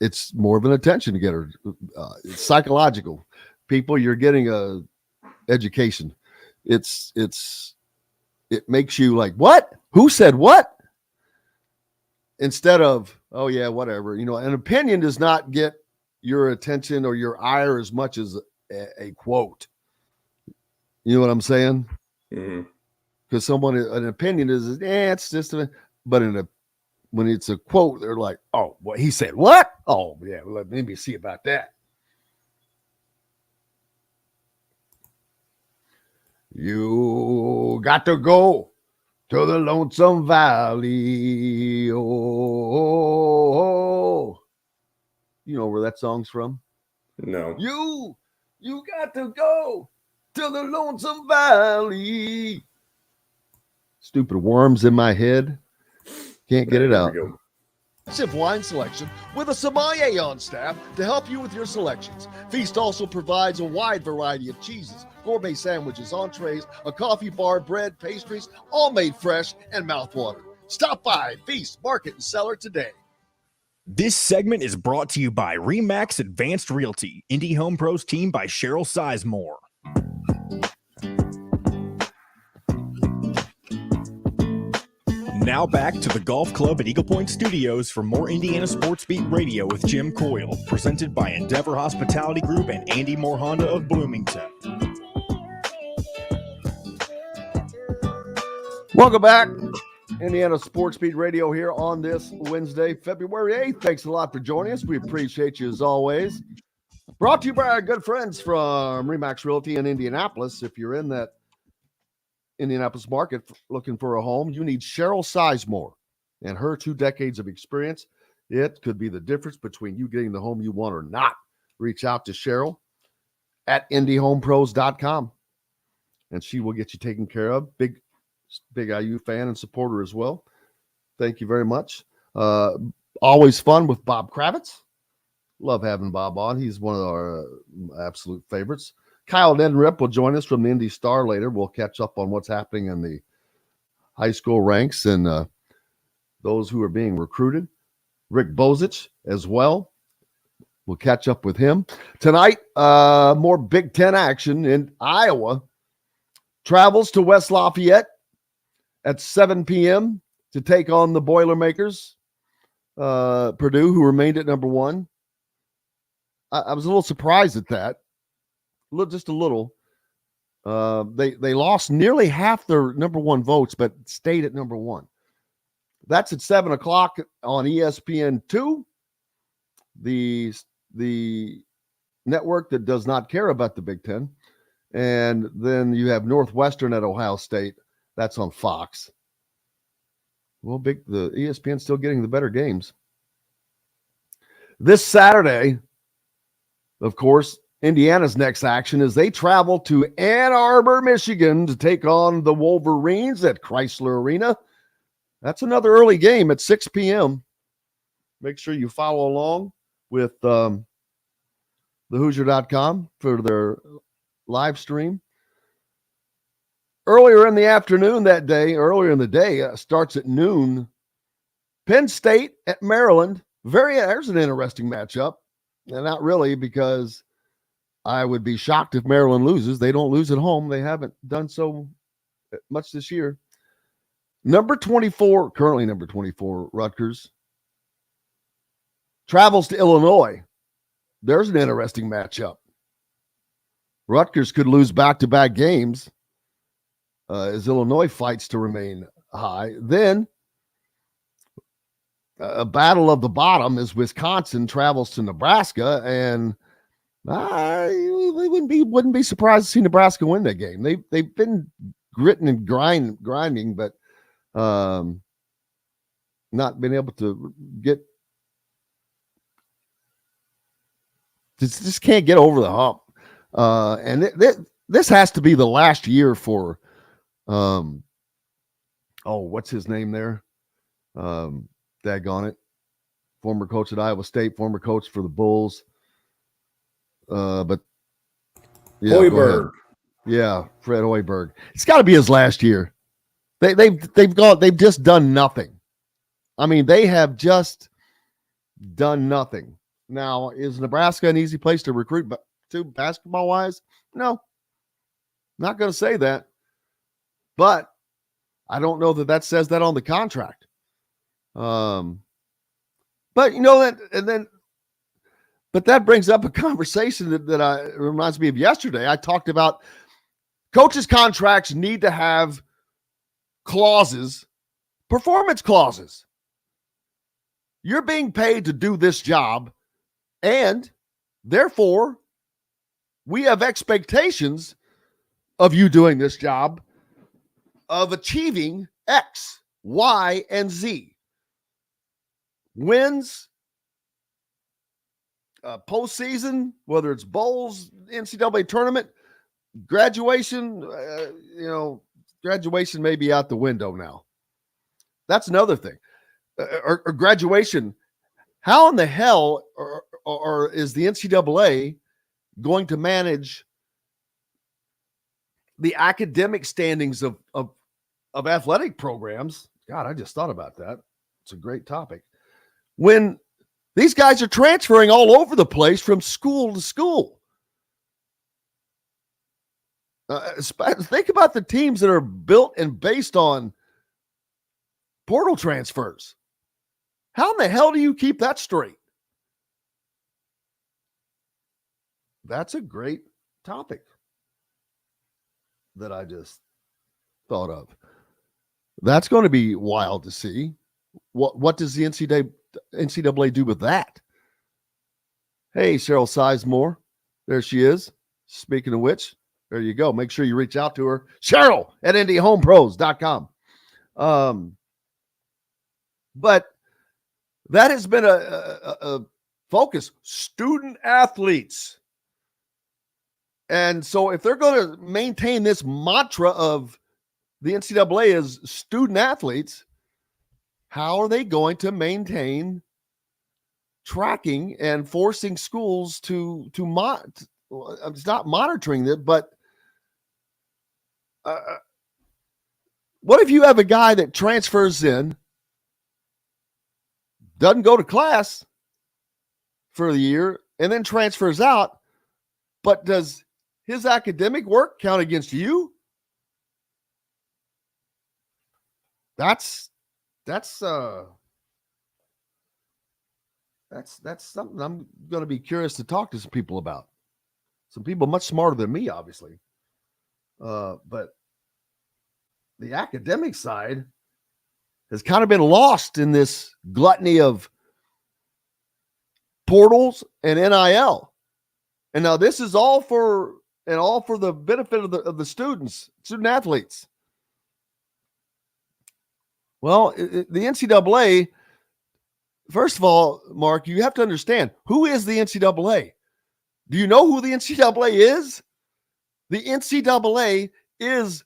it's more of an attention getter. It's psychological. People, you're getting a education. It makes you like, what? Who said what? Instead of, oh yeah, whatever. An opinion does not get your attention or your ire as much as a quote. You know what I'm saying? Because an opinion is, it's just but when it's a quote, they're like, oh, well, he said what? Oh yeah, let me see about that. You got to go to the Lonesome Valley. Oh. You know where that song's from? No. You got to go to the Lonesome Valley. Stupid worms in my head. Can't get it out. Extensive wine selection with a sommelier on staff to help you with your selections. Feast also provides a wide variety of cheeses, gourmet sandwiches, entrees, a coffee bar, bread, pastries, all made fresh and mouthwatering. Stop by Feast, Market, and Cellar today. This segment is brought to you by Remax Advanced Realty, Indy Home Pros team by Cheryl Sizemore. Now back to the Golf Club at Eagle Point Studios for more Indiana Sports Beat Radio with Jim Coyle, presented by Endeavor Hospitality Group and Andy Moore Honda of Bloomington. Welcome back. Indiana Sports Beat Radio here on this Wednesday, February 8th. Thanks a lot for joining us. We appreciate you as always. Brought to you by our good friends from Remax Realty in Indianapolis. If you're in that Indianapolis market looking for a home, you need Cheryl Sizemore and her 2 decades of experience. It could be the difference between you getting the home you want or not. Reach out to Cheryl at indyhomepros.com and she will get you taken care of. Big IU fan and supporter as well. Thank you very much. Always fun with Bob Kravitz. Love having Bob on. He's one of our absolute favorites. Kyle Neddenriep will join us from the Indy Star later. We'll catch up on what's happening in the high school ranks and those who are being recruited. Rick Bozich as well. We'll catch up with him. Tonight, more Big Ten action in Iowa. Travels to West Lafayette at 7 p.m. to take on the Boilermakers. Purdue, who remained at number one. I was a little surprised at that. Just a little. They lost nearly half their number one votes, but stayed at number one. That's at 7 o'clock on ESPN2, the network that does not care about the Big Ten. And then you have Northwestern at Ohio State. That's on Fox. Well, the ESPN's still getting the better games. This Saturday, of course, Indiana's next action is they travel to Ann Arbor, Michigan to take on the Wolverines at Chrysler Arena. That's another early game at 6 p.m. Make sure you follow along with thehoosier.com for their live stream. Earlier in the day, starts at noon. Penn State at Maryland. There's an interesting matchup. And not really, because I would be shocked if Maryland loses. They don't lose at home. They haven't done so much this year. Currently number 24, Rutgers, travels to Illinois. There's an interesting matchup. Rutgers could lose back-to-back games as Illinois fights to remain high. Then a battle of the bottom is Wisconsin travels to Nebraska, and I wouldn't be surprised to see Nebraska win that game. They've been gritting and grinding, but not been able to just can't get over the hump. And this has to be the last year for what's his name there? Daggone it. Former coach at Iowa State, former coach for the Bulls. But yeah, Hoiberg. Yeah, Fred Hoiberg. It's got to be his last year. They've just done nothing. I mean, they have just done nothing. Now, is Nebraska an easy place to recruit to basketball wise? No, not going to say that. But I don't know that says that on the contract. But you know that, but that brings up a conversation that reminds me of yesterday. I talked about coaches' contracts need to have clauses, performance clauses. You're being paid to do this job, and therefore we have expectations of you doing this job, of achieving X, Y, and Z. Wins, postseason, whether it's bowls, NCAA tournament, graduation, graduation may be out the window now. That's another thing. Or graduation. How in the hell or is the NCAA going to manage the academic standings of athletic programs? God, I just thought about that. It's a great topic. When these guys are transferring all over the place from school to school. Think about the teams that are built and based on portal transfers. How in the hell do you keep that straight? That's a great topic that I just thought of. That's going to be wild to see. What does the NCAA do with that? Hey, Cheryl Sizemore. There she is. Speaking of which, there you go. Make sure you reach out to her. Cheryl at IndyHomePros.com. But that has been a focus. Student athletes. And so if they're going to maintain this mantra of the NCAA as student athletes, how are they going to maintain tracking and forcing schools to it's not monitoring it, but what if you have a guy that transfers in, doesn't go to class for the year, and then transfers out, but does his academic work count against you? That's something I'm going to be curious to talk to some people about. Some people much smarter than me, obviously. But the academic side has kind of been lost in this gluttony of portals and NIL. And now this is all for the benefit of the student athletes. Well, the NCAA, first of all, Mark, you have to understand, who is the NCAA? Do you know who the NCAA is? The NCAA is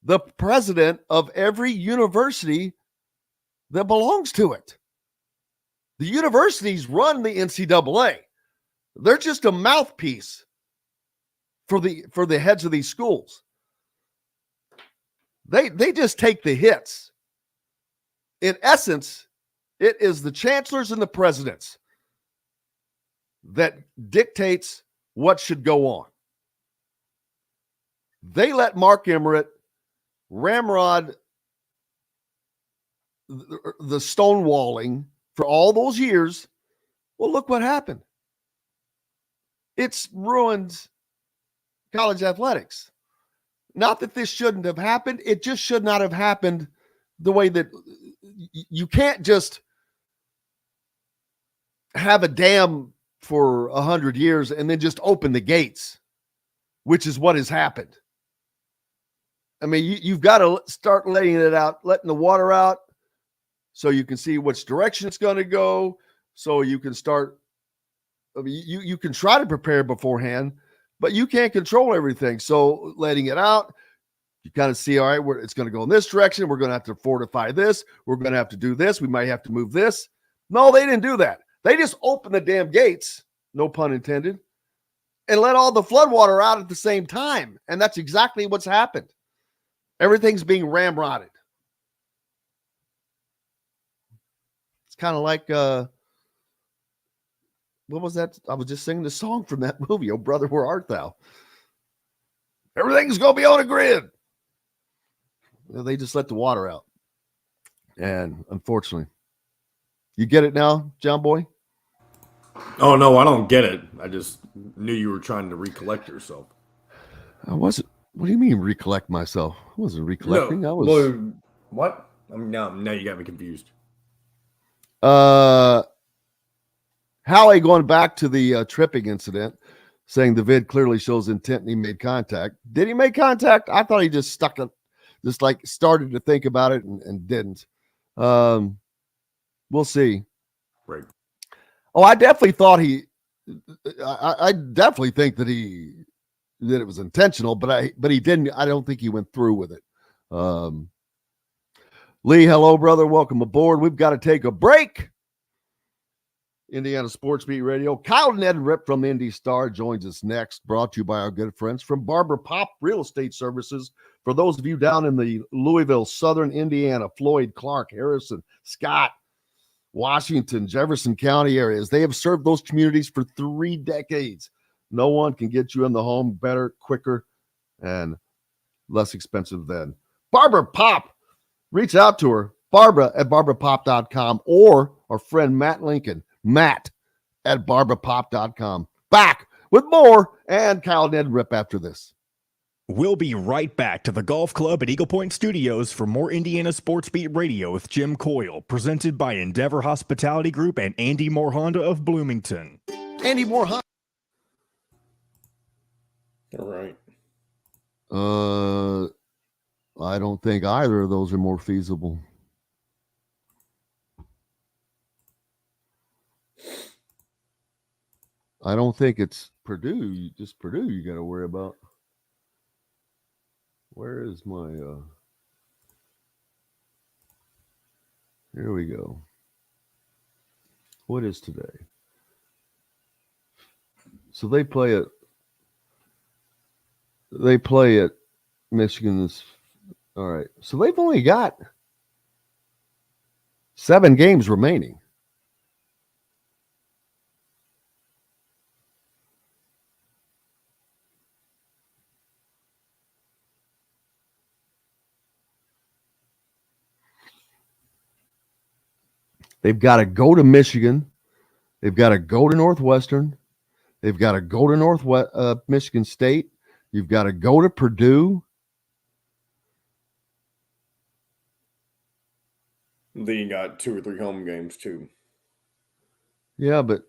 the president of every university that belongs to it. The universities run the NCAA. They're just a mouthpiece for the heads of these schools. They just take the hits. In essence, it is the chancellors and the presidents that dictates what should go on. They let Mark Emmert ramrod the stonewalling for all those years. Well, look what happened. It's ruined college athletics. Not that this shouldn't have happened. It just should not have happened the way that you can't just have a dam for 100 years and then just open the gates, which is what has happened. I mean, you've got to start letting it out, letting the water out so you can see which direction it's going to go, so you can start. I mean, you can try to prepare beforehand, but you can't control everything. So letting it out, you kind of see, all right, it's going to go in this direction. We're going to have to fortify this. We're going to have to do this. We might have to move this. No, they didn't do that. They just opened the damn gates, no pun intended, and let all the floodwater out at the same time. And that's exactly what's happened. Everything's being ramrodded. It's kind of like, what was that? I was just singing the song from that movie, Oh Brother, Where Art Thou? Everything's going to be on a grid. They just let the water out. And unfortunately, you get it now, John Boy? Oh, no, I don't get it. I just knew you were trying to recollect yourself. I wasn't. What do you mean recollect myself? I wasn't recollecting. No, I was. well, what? Now you got me confused. Howie going back to the tripping incident, saying the vid clearly shows intent and he made contact. Did he make contact? I thought he just stuck it, just like started to think about it and didn't. We'll see. Right. Oh, I definitely thought I definitely think that it was intentional, but he didn't. I don't think he went through with it. Lee, hello, brother. Welcome aboard. We've got to take a break. Indiana Sports Beat Radio. Kyle Neddenriep from Indy Star joins us next, brought to you by our good friends from Barbara Pop Real Estate Services. For those of you down in the Louisville, Southern Indiana, Floyd, Clark, Harrison, Scott, Washington, Jefferson County areas, they have served those communities for 3 decades. No one can get you in the home better, quicker, and less expensive than Barbara Pop. Reach out to her, Barbara at barbarapop.com, or our friend Matt Lincoln, Matt at barbarapop.com. Back with more and Kyle Neddenriep after this. We'll be right back to the golf club at Eagle Point Studios for more Indiana Sports Beat Radio with Jim Coyle, presented by Endeavor Hospitality Group and Andy Moore Honda of Bloomington. Andy Moore Honda. All right. I don't think either of those are more feasible. I don't think it's Purdue. Just Purdue you got to worry about. Where is my here we go. What is today? So they play at Michigan's. All right. So they've only got 7 games remaining. They've got to go to Michigan. They've got to go to Northwestern. They've got to go to Michigan State. You've got to go to Purdue. Then you got 2 or 3 home games too. Yeah, but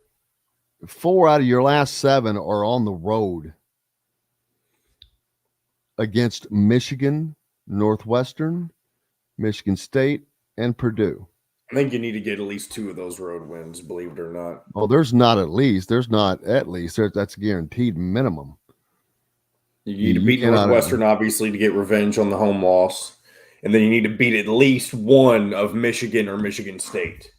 4 out of your last 7 are on the road against Michigan, Northwestern, Michigan State, and Purdue. I think you need to get at least 2 of those road wins, believe it or not. Oh, there's not at least. There's not at least. That's a guaranteed minimum. You need to beat Northwestern, obviously, to get revenge on the home loss. And then you need to beat at least 1 of Michigan or Michigan State.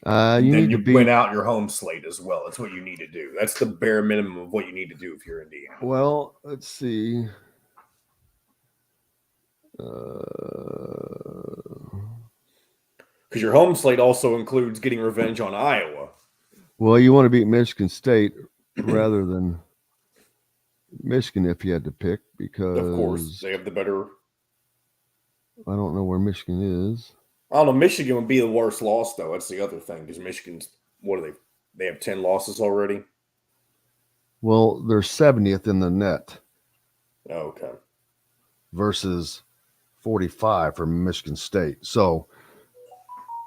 You win out your home slate as well. That's what you need to do. That's the bare minimum of what you need to do if you're Indiana. Well, let's see. Because your home slate also includes getting revenge on Iowa. Well, you want to beat Michigan State rather than Michigan if you had to pick, because of course they have the better. I don't know where Michigan is. I don't know. Michigan would be the worst loss, though. That's the other thing, because Michigan's, what are they? They have 10 losses already? Well, they're 70th in the net. Oh, okay. Versus 45 for Michigan State. So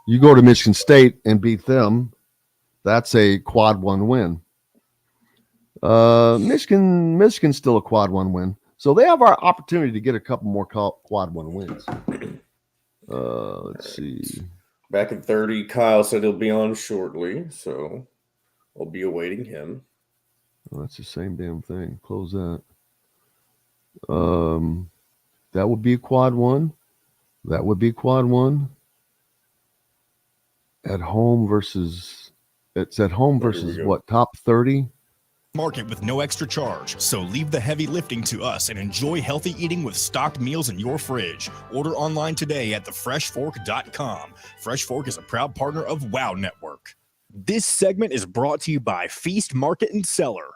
you go to Michigan State and beat them, that's a quad 1 win. Michigan's still a quad 1 win. So they have our opportunity to get a couple more quad 1 wins. Let's see. Back at 30, Kyle said he'll be on shortly, so we'll be awaiting him. Oh, that's the same damn thing. Close that. That would be a quad 1. That would be quad 1. At home versus what, top 30? Market with no extra charge. So leave the heavy lifting to us and enjoy healthy eating with stocked meals in your fridge. Order online today at thefreshfork.com. Fresh Fork is a proud partner of WOW Network. This segment is brought to you by Feast Market and Cellar.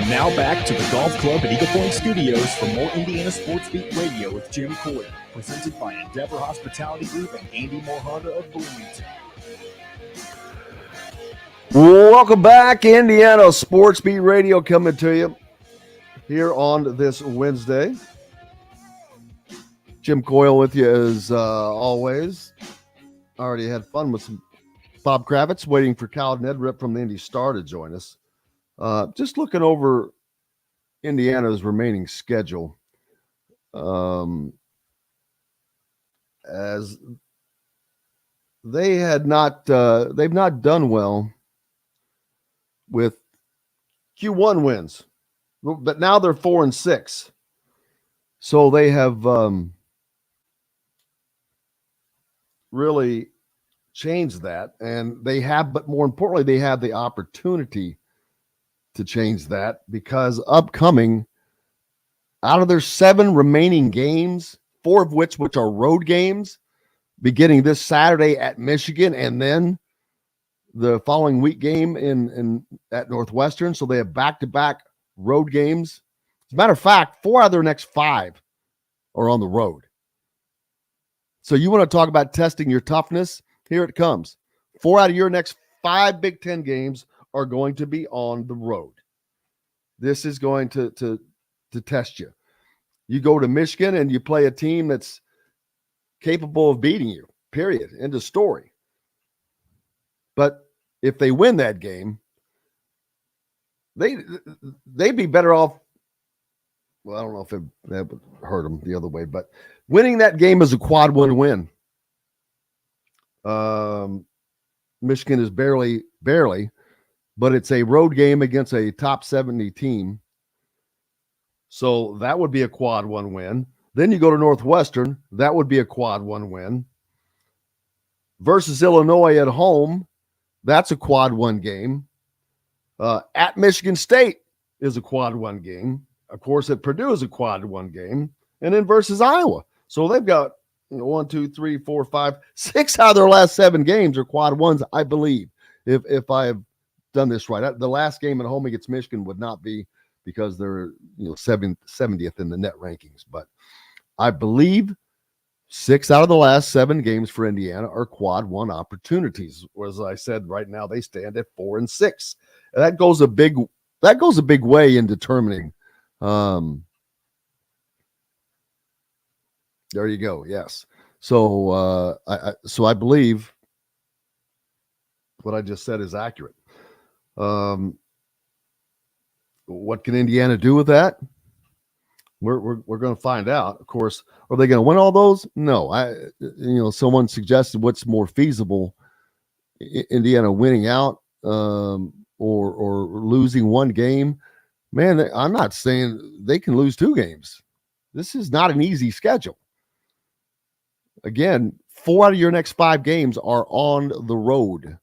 Now back to the Golf Club at Eagle Point Studios for more Indiana Sports Beat Radio with Jim Coyle, presented by Endeavor Hospitality Group and Andy Moore Honda of Bloomington. Welcome back, Indiana Sports Beat Radio coming to you here on this Wednesday. Jim Coyle with you as always. Already had fun with some Bob Kravitz, waiting for Kyle Neddenriep from the Indy Star to join us. Just looking over Indiana's remaining schedule, as they've not done well with Q1 wins, but now they're 4-6. So they have really changed that, and but more importantly, they have the opportunity to change that, because upcoming, out of their 7 remaining games, 4 of which are road games, beginning this Saturday at Michigan and then the following week game at Northwestern. So they have back-to-back road games. As a matter of fact, 4 out of their next 5 are on the road. So you want to talk about testing your toughness? Here it comes. 4 out of your next 5 Big Ten games are going to be on the road. This is going to test you. You go to Michigan and you play a team that's capable of beating you, period. End of story. But if they win that game, they'd be better off. Well, I don't know if that would hurt them the other way, but winning that game is a quad 1 win. Michigan is barely, but it's a road game against a top 70 team. So that would be a quad 1 win. Then you go to Northwestern. That would be a quad 1 win. Versus Illinois at home, that's a quad 1 game. At Michigan State is a quad 1 game. Of course, at Purdue is a quad 1 game. And then versus Iowa. So they've got 1, 2, 3, 4, 5, 6 out of their last 7 games are quad 1s, I believe. If I have done this right. The last game at home against Michigan would not be, because they're 70th in the net rankings. But I believe 6 out of the last 7 games for Indiana are quad 1 opportunities. As I said, right now they stand at 4-6. And that goes a big way in determining. There you go. Yes. So I believe what I just said is accurate. What can Indiana do with that? We're going to find out. Of course, are they going to win all those? No. Someone suggested what's more feasible: Indiana winning out or losing one game. Man, I'm not saying they can lose 2 games. This is not an easy schedule. Again, 4 out of your next 5 games are on the road.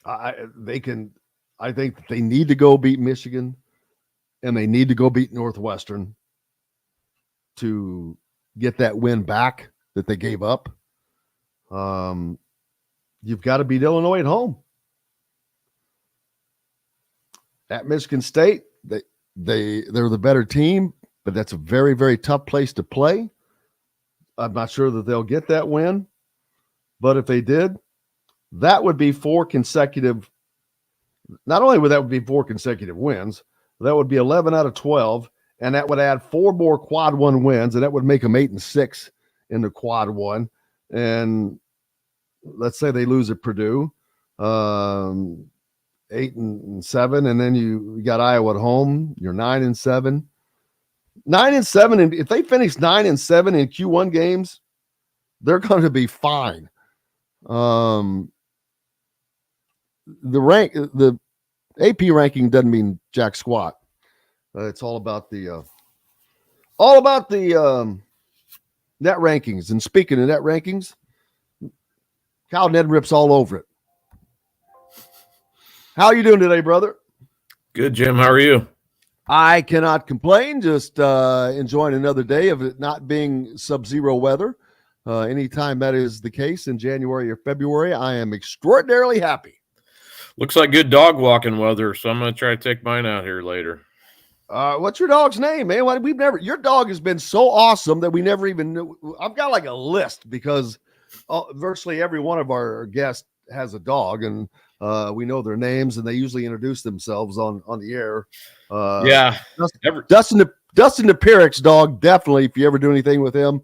I think that they need to go beat Michigan, and they need to go beat Northwestern to get that win back that they gave up. You've got to beat Illinois at home. At Michigan State, they're the better team, but that's a very, very tough place to play. I'm not sure that they'll get that win, but if they did, that would be 4 consecutive. Not only would that be 4 consecutive wins, that would be 11 out of 12, and that would add 4 more quad 1 wins, and that would make them 8-6 in the quad 1. And let's say they lose at Purdue, 8-7, and then you got Iowa at home. You're 9-7. 9-7, and if they finish 9-7 in Q1 games, they're going to be fine. The AP ranking doesn't mean jack squat. It's all about the net rankings. And speaking of net rankings, Kyle Neddenriep's all over it. How are you doing today, brother? Good, Jim. How are you? I cannot complain. Just enjoying another day of it not being sub-zero weather. Anytime that is the case in January or February, I am extraordinarily happy. Looks like good dog walking weather, so I'm going to try to take mine out here later. What's your dog's name, man? Your dog has been so awesome that we never even knew. I've got like a list because virtually every one of our guests has a dog, and we know their names, and they usually introduce themselves on the air. Dustin the Piric's dog, definitely, if you ever do anything with him,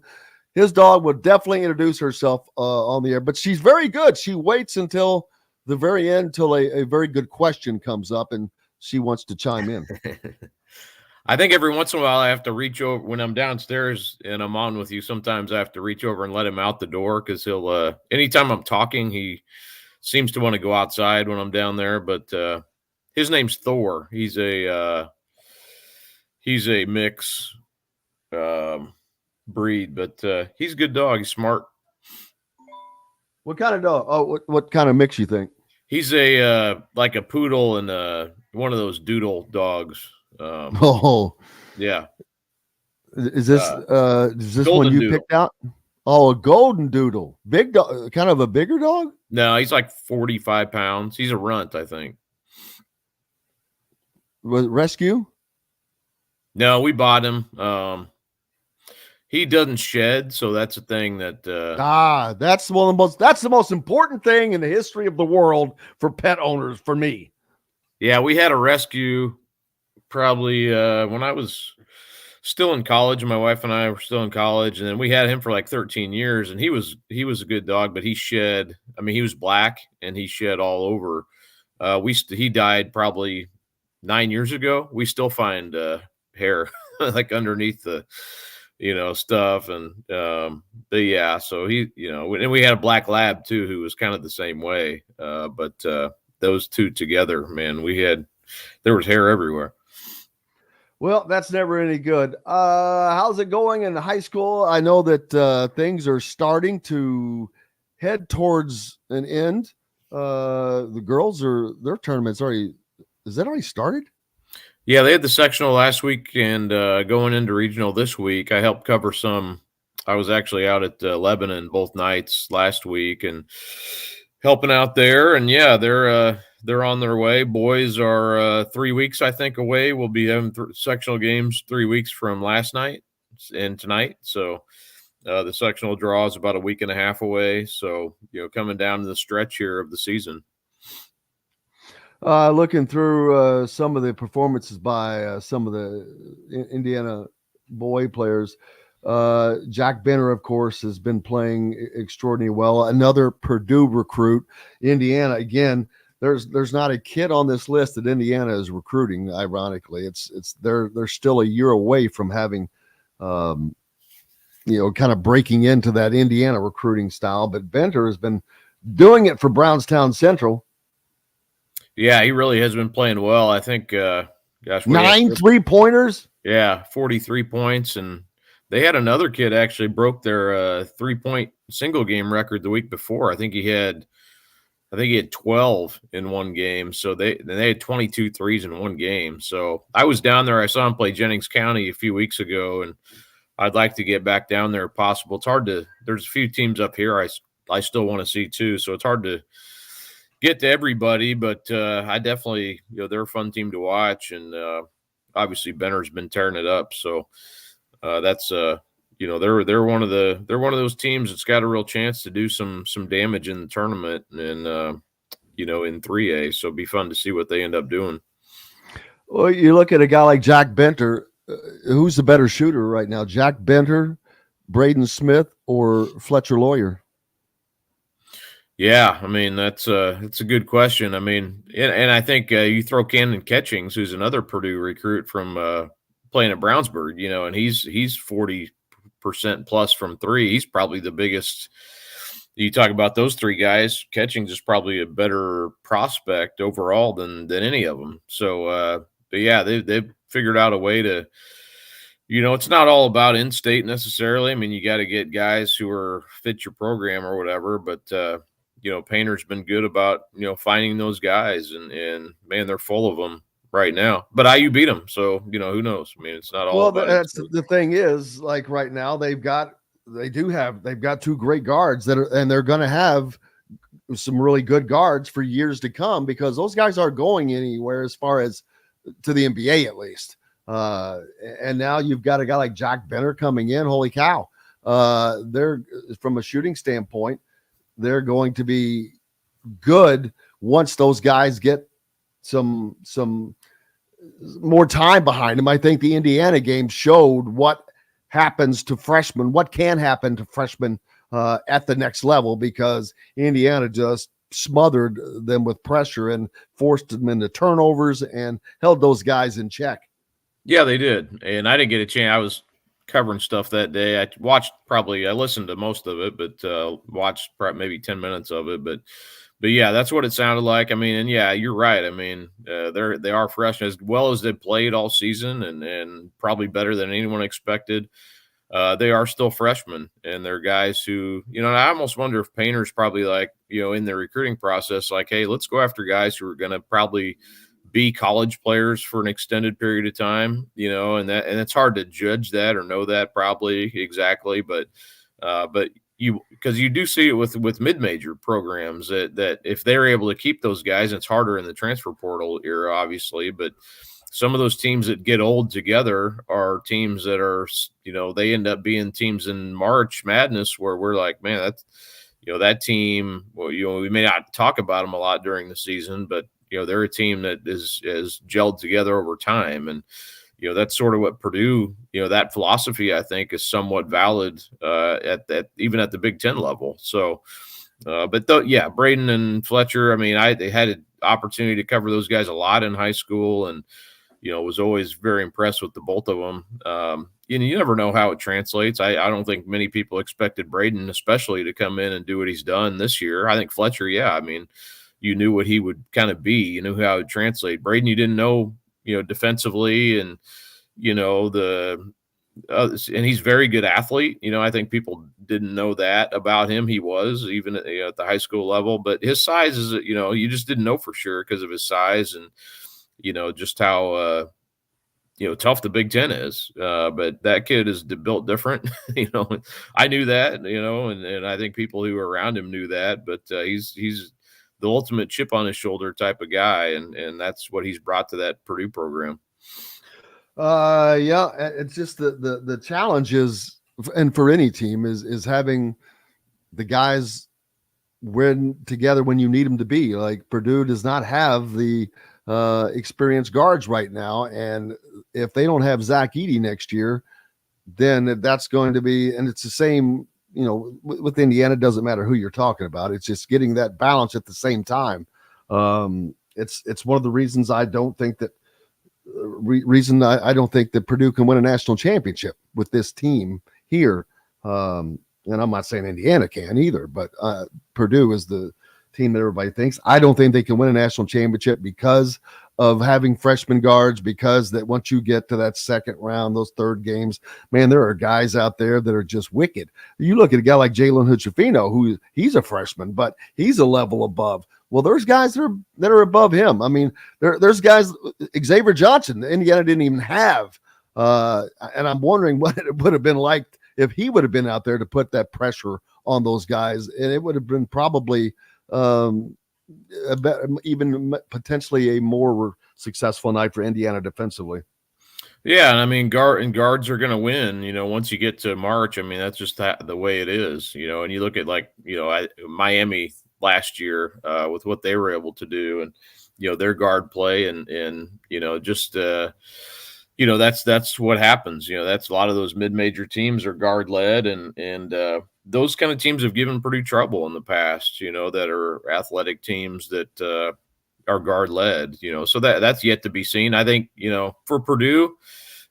his dog would definitely introduce herself on the air. But she's very good. She waits until the very end, till a very good question comes up, and she wants to chime in. I think every once in a while I have to reach over when I'm downstairs and I'm on with you. Sometimes I have to reach over and let him out the door because he'll anytime I'm talking, he seems to want to go outside when I'm down there. But his name's Thor. He's a mix breed, but he's a good dog. He's smart. What kind of dog? Oh, what kind of mix you think? He's like a poodle and one of those doodle dogs. Yeah. Is this one you picked out? Oh, a golden doodle. Big dog, kind of a bigger dog? No, he's like 45 pounds. He's a runt, I think. Was it rescue? No, we bought him. He doesn't shed, so that's a thing that that's the most important thing in the history of the world for pet owners for me. Yeah, we had a rescue probably when I was still in college. My wife and I were still in college, and then we had him for like 13 years, and he was a good dog, but he shed. I mean, he was black and he shed all over. He died probably 9 years ago. We still find hair like underneath the stuff, and but yeah, so he, and we had a black lab too who was kind of the same way, but those two together, man, there was hair everywhere. Well, that's never any good. How's it going in high school? I know that things are starting to head towards an end. The girls their tournaments is that already started? Yeah, they had the sectional last week and going into regional this week. I helped cover some. I was actually out at Lebanon both nights last week and helping out there. And yeah, they're they're on their way. Boys are 3 weeks, I think, away. We'll be having sectional games 3 weeks from last night and tonight. So the sectional draw is about a week and a half away. So, coming down to the stretch here of the season. Looking through some of the performances by some of the Indiana boy players, Jack Benner, of course, has been playing extraordinarily well. Another Purdue recruit. Indiana, again, there's not a kid on this list that Indiana is recruiting. Ironically, they're still a year away from having, kind of breaking into that Indiana recruiting style. But Benter has been doing it for Brownstown Central. Yeah, he really has been playing well. I think, 9 3-pointers. Yeah, 43 points. And they had another kid actually broke their 3-point single game record the week before. I think he had 12 in one game. So they had 22 threes in one game. So I was down there. I saw him play Jennings County a few weeks ago, and I'd like to get back down there if possible. It's hard to – there's a few teams up here I still want to see too, so it's hard to get to everybody, but I definitely – they're a fun team to watch, and obviously Benner's been tearing it up. So that's they're one of those teams that's got a real chance to do some damage in the tournament and in 3A. So it'd be fun to see what they end up doing. Well, you look at a guy like Jack Benter. Who's the better shooter right now, Jack Benter, Braden Smith, or Fletcher Lawyer? Yeah, I mean that's a good question. I mean, and I think you throw Cannon Catchings, who's another Purdue recruit from playing at Brownsburg, and he's 40% plus from three. He's probably the biggest. You talk about those three guys. Catchings is probably a better prospect overall than any of them. So, but yeah, they've figured out a way to, it's not all about in-state necessarily. I mean, you got to get guys who are fit your program or whatever, but, Painter's been good about, finding those guys and man, they're full of them right now, but IU beat them. So, who knows? I mean, it's not all well, about that's the thing is, like right now they've got two great guards and they're going to have some really good guards for years to come because those guys aren't going anywhere as far as to the NBA at least. And now you've got a guy like Jack Benner coming in. Holy cow. They're from a shooting standpoint, they're going to be good once those guys get some more time behind them. I think the Indiana game showed what happens to freshmen, what can happen to freshmen at the next level, because Indiana just smothered them with pressure and forced them into turnovers and held those guys in check. Yeah, they did. And I didn't get a chance. I was covering stuff that day. I listened to most of it, but watched probably maybe 10 minutes of it. But yeah, that's what it sounded like. I mean, and yeah, you're right. I mean, they are fresh as well as they played all season and probably better than anyone expected. They are still freshmen, and they're guys who, I almost wonder if Painter's probably like, in the recruiting process, like, hey, let's go after guys who are going to probably be college players for an extended period of time, and it's hard to judge that or know that probably exactly, but because you do see it with mid-major programs that if they're able to keep those guys, it's harder in the transfer portal era, obviously, but some of those teams that get old together are teams that are, they end up being teams in March Madness where we're like, man, that's, that team, well, we may not talk about them a lot during the season, but, they're a team that is gelled together over time. And, that's sort of what Purdue, that philosophy, I think, is somewhat valid even at the Big Ten level. So, Braden and Fletcher, I mean, they had an opportunity to cover those guys a lot in high school and, was always very impressed with the both of them. You never know how it translates. I don't think many people expected Braden especially to come in and do what he's done this year. I think Fletcher, yeah, I mean, you knew what he would kind of be. You knew how it would translate. Braden, you didn't know, defensively and, and he's a very good athlete. I think people didn't know that about him. He was even at the high school level, but his size is, you just didn't know for sure because of his size and, just how, tough the Big Ten is. But that kid is built different. I knew that, and I think people who were around him knew that, but he's the ultimate chip on his shoulder type of guy, and that's what he's brought to that Purdue program. Yeah, it's just the challenge is, and for any team is having the guys win together when you need them to be. Like Purdue does not have the experienced guards right now, and if they don't have Zach Edey next year, then that's going to be, and it's the same, with Indiana, it doesn't matter who you're talking about. It's just getting that balance at the same time. It's one of the reasons I don't think that I don't think that Purdue can win a national championship with this team here. And I'm not saying Indiana can either, but Purdue is the team that everybody thinks. I don't think they can win a national championship because of having freshman guards, because that once you get to that second round, those third games, man, there are guys out there that are just wicked. You look at a guy like Jalen Hood-Schifino, who he's a freshman, but he's a level above. Well, there's guys that are above him. I mean, there's guys, Xavier Johnson, Indiana didn't even have. And I'm wondering what it would have been like if he would have been out there to put that pressure on those guys. And it would have been probably even potentially a more successful night for Indiana defensively. Yeah, and I mean, guards are going to win, once you get to March. I mean, that's just the way it is, and you look at Miami last year with what they were able to do, and their guard play, and just that's what happens. That's a lot of those mid-major teams are guard led, and those kind of teams have given Purdue trouble in the past. That are athletic teams that are guard led. So that's yet to be seen. I think for Purdue,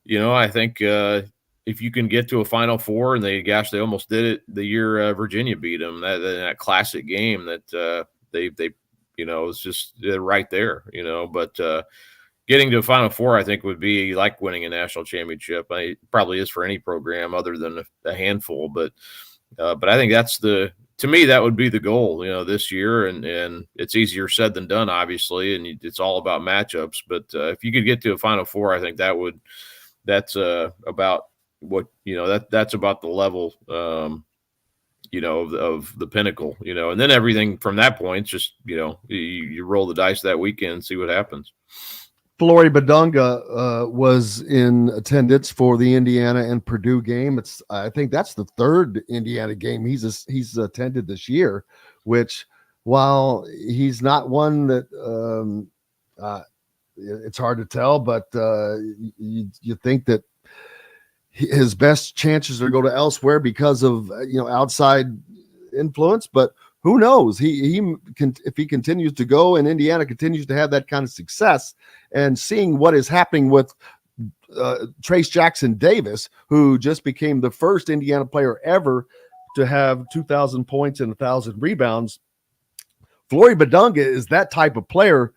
I think if you can get to a Final Four, and they almost did it the year Virginia beat them, that classic game that they it's just right there, but getting to a Final Four, I think, would be like winning a national championship. It probably is for any program other than a handful, but I think to me, that would be the goal, this year, and it's easier said than done, obviously, and it's all about matchups. But if you could get to a Final Four, I think that's about what that's about the level of the pinnacle, and then everything from that point, just you roll the dice that weekend and see what happens. Flory Badunga was in attendance for the Indiana and Purdue game. I think that's the third Indiana game he's attended this year, which, while he's not one that it's hard to tell, but you think that his best chances are to go to elsewhere because of outside influence, but who knows? He can, if he continues to go and Indiana continues to have that kind of success, and seeing what is happening with Trace Jackson Davis, who just became the first Indiana player ever to have 2,000 points and 1,000 rebounds. Flory Badunga is that type of player,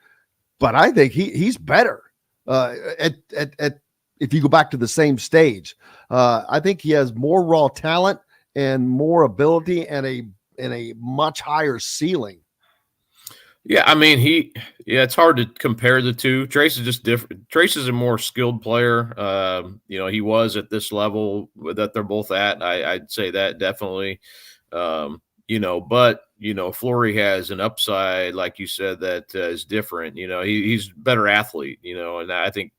but I think he's better if you go back to the same stage. I think he has more raw talent and more ability and a much higher ceiling. Yeah, I mean, it's hard to compare the two. Trace is just different. Trace is a more skilled player. He was at this level that they're both at. I'd say that definitely. But Flory has an upside, like you said, that is different. He's a better athlete. And I think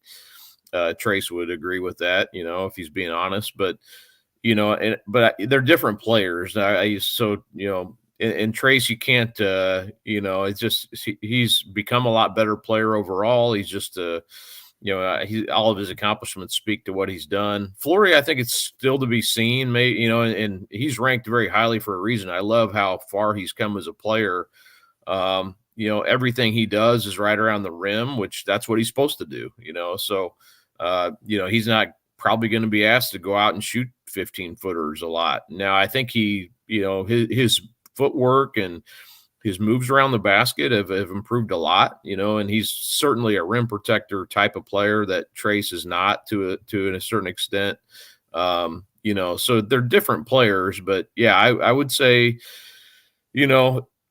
Trace would agree with that. If he's being honest, but but they're different players. And Trace, you can't, it's just he's become a lot better player overall. He's just, all of his accomplishments speak to what he's done. Flory, I think it's still to be seen, and he's ranked very highly for a reason. I love how far he's come as a player. Everything he does is right around the rim, which that's what he's supposed to do, So, he's not probably going to be asked to go out and shoot 15-footers a lot. Now, I think his footwork and his moves around the basket have improved a lot, and he's certainly a rim protector type of player that Trace is not to a certain extent. So they're different players, but yeah, I would say,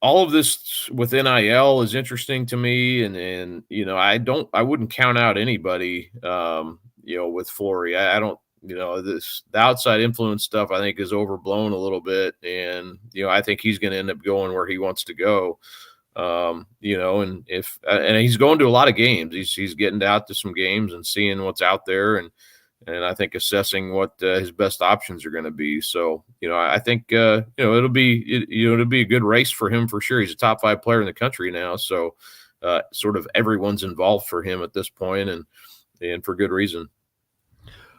all of this with NIL is interesting to me. And I wouldn't count out anybody, with Flory. I don't, the outside influence stuff, I think, is overblown a little bit. And, I think he's going to end up going where he wants to go. And he's going to a lot of games. He's getting out to some games and seeing what's out there, and I think assessing what his best options are going to be. So, I think it'll be a good race for him for sure. He's a top 5 player in the country now, so sort of everyone's involved for him at this point, and for good reason.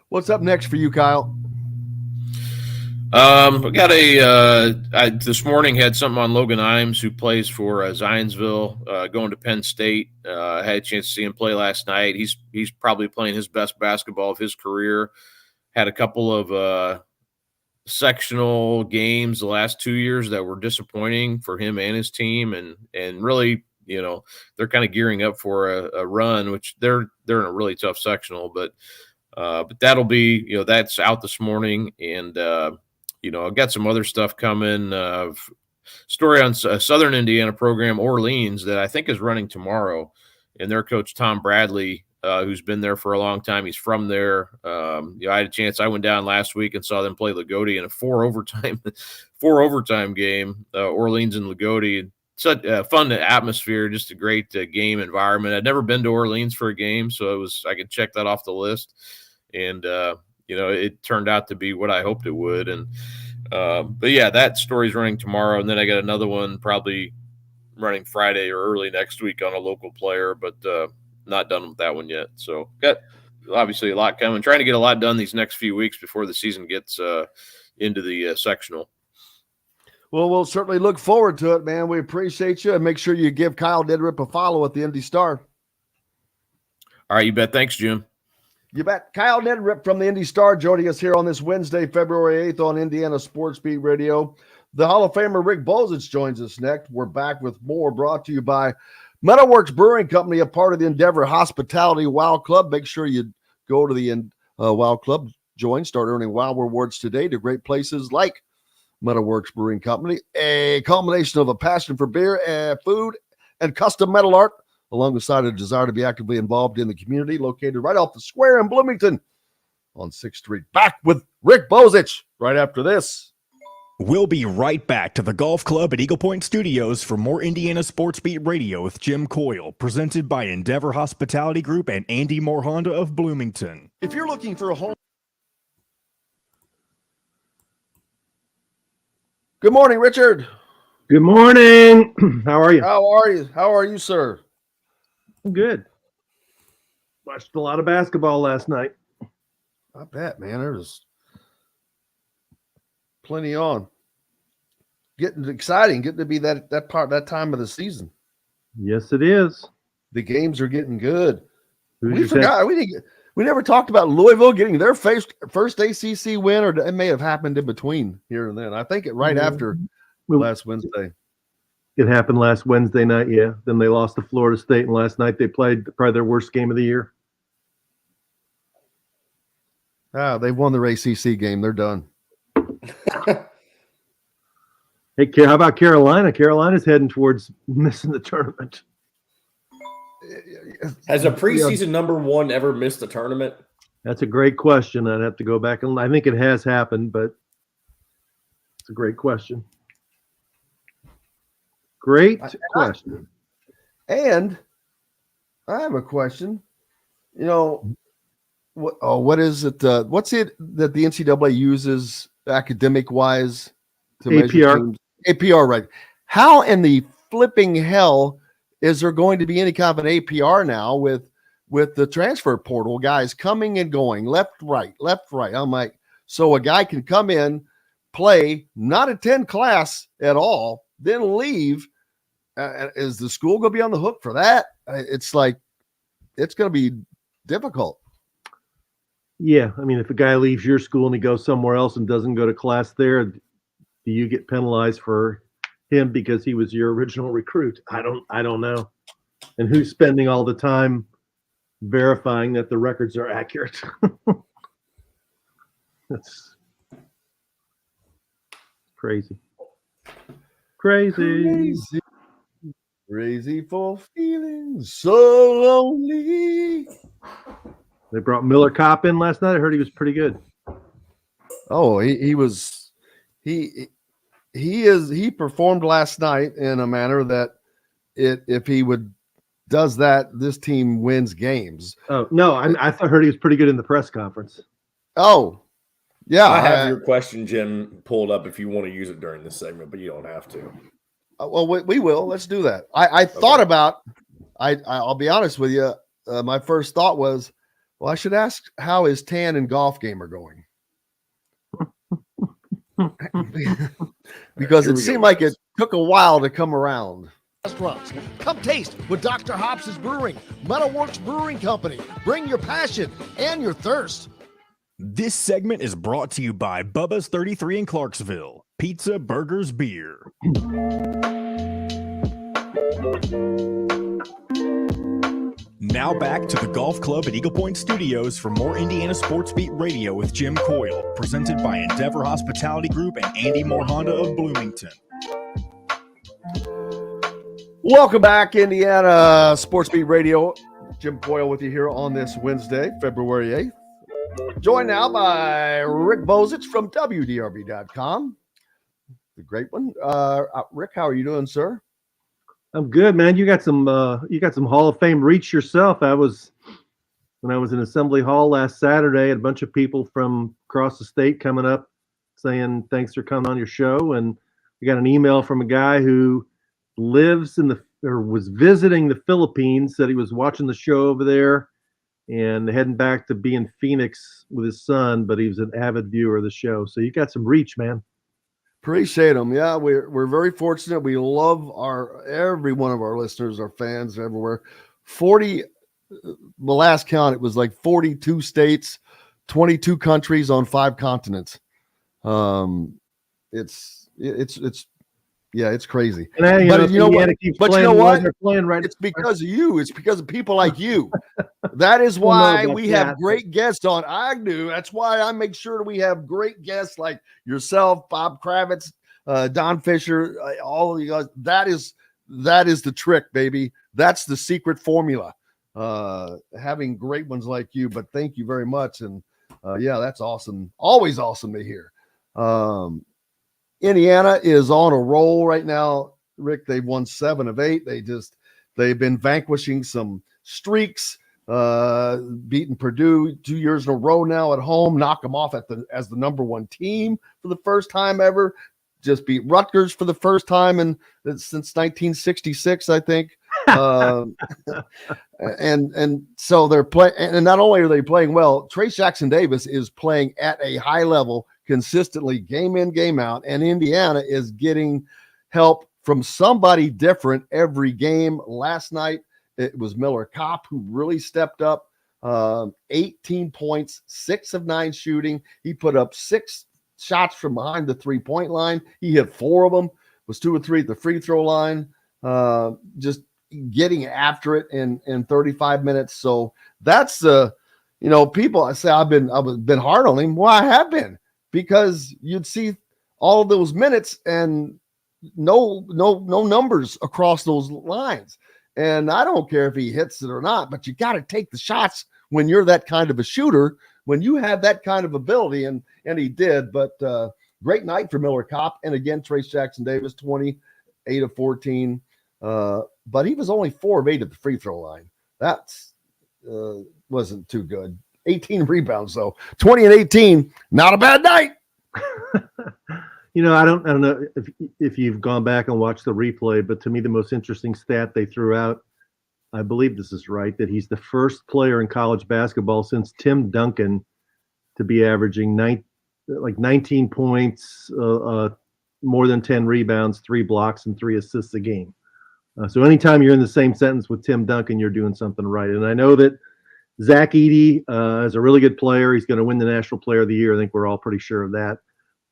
What's up next for you, Kyle? We got I this morning had something on Logan Imes, who plays for Zionsville, going to Penn State. I had a chance to see him play last night. He's probably playing his best basketball of his career. Had a couple of sectional games the last 2 years that were disappointing for him and his team, and really, they're kind of gearing up for a run, which they're in a really tough sectional, but that'll be, that's out this morning. And I've got some other stuff coming. Story on a Southern Indiana program, Orleans, that I think is running tomorrow, and their coach Tom Bradley, who's been there for a long time. He's from there. I had a chance. I went down last week and saw them play Lagodi in a four overtime game. Orleans and Lagodi. Such a fun atmosphere, just a great game environment. I'd never been to Orleans for a game, so I could check that off the list. And it turned out to be what I hoped it would. And but yeah, that story's running tomorrow, and then I got another one probably running Friday or early next week on a local player, but not done with that one yet. So got obviously a lot coming. Trying to get a lot done these next few weeks before the season gets into the sectional. Well, we'll certainly look forward to it, man. We appreciate you, and make sure you give Kyle Neddenriep a follow at the Indy Star. All right, you bet. Thanks, Jim. You bet. Kyle Neddenriep from the Indy Star joining us here on this Wednesday, February 8th on Indiana Sports Beat Radio. The Hall of Famer Rick Bozich joins us next. We're back with more, brought to you by Metalworks Brewing Company, a part of the Endeavor Hospitality Wow Club. Make sure you go to the Wow Club, join, start earning Wow rewards today to great places like Metalworks Brewing Company, a combination of a passion for beer and food and custom metal art, alongside a desire to be actively involved in the community, located right off the square in Bloomington on 6th Street. Back with Rick Bozich right after this. We'll be right back to the Golf Club at Eagle Point Studios for more Indiana Sports Beat Radio with Jim Coyle, presented by Endeavor Hospitality Group and Andy Moore Honda of Bloomington. If you're looking for a home... Good morning, Richard. Good morning. How are you? How are you? How are you, sir? I'm good. Watched a lot of basketball last night. I bet, man. There's plenty on. Getting exciting, getting to be that time of the season. Yes, it is. The games are getting good. We forgot. We never talked about Louisville getting their first ACC win, or it may have happened in between here and then. I think right after last Wednesday. It happened last Wednesday night, yeah. Then they lost to Florida State, and last night they played probably their worst game of the year. They won their ACC game. They're done. Hey, how about Carolina? Carolina's heading towards missing the tournament. Has a preseason number one ever missed a tournament? That's a great question. I'd have to go back, and I think it has happened, but it's a great question. Great question. And I have a question. What is it? What's it that the NCAA uses academic-wise to measure teams? APR, right? How in the flipping hell is there going to be any kind of an APR now with the transfer portal guys coming and going left, right? I'm like, so a guy can come in, play, not attend class at all, then leave. Is the school going to be on the hook for that? It's like, it's going to be difficult. Yeah. I mean, if a guy leaves your school and he goes somewhere else and doesn't go to class there, do you get penalized for him because he was your original recruit? I don't know. And who's spending all the time verifying that the records are accurate? That's crazy. Crazy for feeling so lonely. They brought Miller Kopp in last night. I heard he was pretty good. Oh, he performed last night in a manner that if he does that, this team wins games. Oh no, I heard he was pretty good in the press conference. Oh, yeah. I have your question, Jim, pulled up if you want to use it during this segment, but you don't have to. Well, we will. Let's do that. I thought about. I'll be honest with you. My first thought was, well, I should ask how his tan and golf game are going. Because it seemed like it took a while to come around. Restaurants, come taste with Dr. Hobbs's Brewing, Metalworks Brewing Company. Bring your passion and your thirst. This segment is brought to you by Bubba's 33 in Clarksville. Pizza, burgers, beer. Now back to the Golf Club at Eagle Point Studios for more Indiana Sports Beat Radio with Jim Coyle, presented by Endeavor Hospitality Group and Andy Moore Honda of Bloomington. Welcome back, Indiana Sports Beat Radio. Jim Coyle with you here on this Wednesday, February 8th. Joined now by Rick Bozich from WDRB.com. The great one. Rick, how are you doing, sir? I'm good, man. You got some Hall of Fame reach yourself. When I was in Assembly Hall last Saturday, had a bunch of people from across the state coming up saying thanks for coming on your show. And we got an email from a guy who lives was visiting the Philippines, said he was watching the show over there and heading back to be in Phoenix with his son, but he was an avid viewer of the show. So you got some reach, man. Appreciate them. Yeah, we're very fortunate. We love every one of our listeners, our fans everywhere. 40, the last count, it was like 42 states, 22 countries on 5 continents. It's crazy. And you know what? They're playing right. It's because of you. It's because of people like you. That is why we have great guests on Agnew. That's why I make sure that we have great guests like yourself, Bob Kravitz, Don Fisher, all of you guys. That is the trick, baby. That's the secret formula. Having great ones like you. But thank you very much. And that's awesome. Always awesome to hear. Indiana is on a roll right now. Rick, they've won 7 of 8. They've been vanquishing some streaks, beating Purdue 2 years in a row now at home, knock them off as the number 1 team for the first time ever. Just beat Rutgers for the first time since 1966, I think. And so they're playing, and not only are they playing well, Trace Jackson Davis is playing at a high level consistently, game in, game out, and Indiana is getting help from somebody different every game. Last night it was Miller Kopp who really stepped up. 18 points, 6 of 9 shooting. He put up 6 shots from behind the 3-point line. He hit 4 of them, was 2 or 3 at the free throw line. Just getting after it in 35 minutes. So that's people I say I've been hard on him. Well, I have been, because you'd see all of those minutes and no numbers across those lines. And I don't care if he hits it or not, but you got to take the shots when you're that kind of a shooter, when you have that kind of ability, and he did. But great night for Miller Kopp. And again, Trace Jackson Davis, 28 of 14. But he was only 4 of 8 at the free throw line. That's wasn't too good. 18 rebounds, though. 20 and 18, not a bad night. I don't know if you've gone back and watched the replay, but to me, the most interesting stat they threw out, I believe this is right, that he's the first player in college basketball since Tim Duncan to be averaging 19 points, more than 10 rebounds, 3 blocks, and 3 assists a game. So anytime you're in the same sentence with Tim Duncan, you're doing something right. And I know that Zach Edey is a really good player. He's going to win the National Player of the Year. I think we're all pretty sure of that.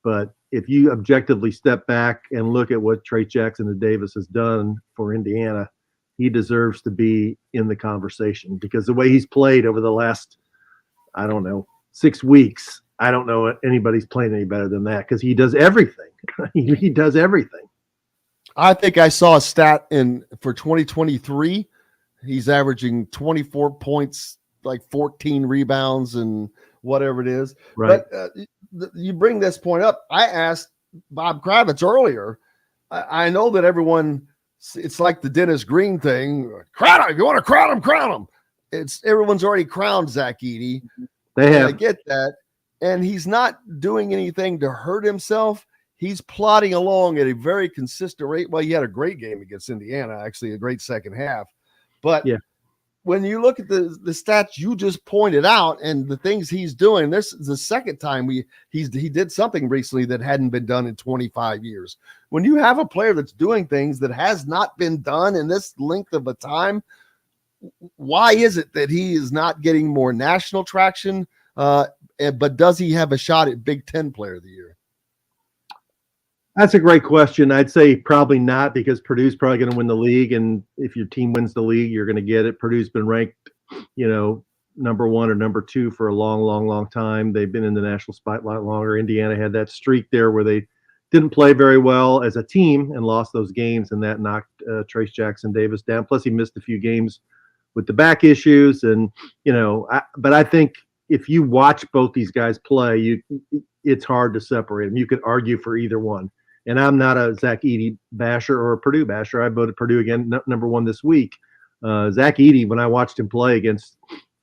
But if you objectively step back and look at what Trace Jackson Davis has done for Indiana, he deserves to be in the conversation, because the way he's played over the last, 6 weeks, I don't know anybody's playing any better than that, because he does everything. He does everything. I think I saw a stat for 2023. He's averaging 24 points, like 14 rebounds and whatever it is. Right. But you bring this point up. I asked Bob Kravitz earlier. I know that everyone it's like the Dennis Green thing. Crown him. If you want to crown him, crown him. It's everyone's already crowned Zach Edey. They have. I get that. And he's not doing anything to hurt himself. He's plodding along at a very consistent rate. Well, he had a great game against Indiana, actually a great second half. But when you look at the stats you just pointed out and the things he's doing, this is the second time he did something recently that hadn't been done in 25 years. When you have a player that's doing things that has not been done in this length of a time, why is it that he is not getting more national traction? But does he have a shot at Big Ten Player of the Year? That's a great question. I'd say probably not, because Purdue's probably going to win the league, and if your team wins the league, you're going to get it. Purdue's been ranked, number 1 or number 2 for a long, long, long time. They've been in the national spotlight longer. Indiana had that streak there where they didn't play very well as a team and lost those games, and that knocked Trace Jackson Davis down. Plus, he missed a few games with the back issues, and but I think if you watch both these guys play, it's hard to separate them. You could argue for either one. And I'm not a Zach Edey basher or a Purdue basher. I voted Purdue again, number 1 this week. Zach Edey, when I watched him play against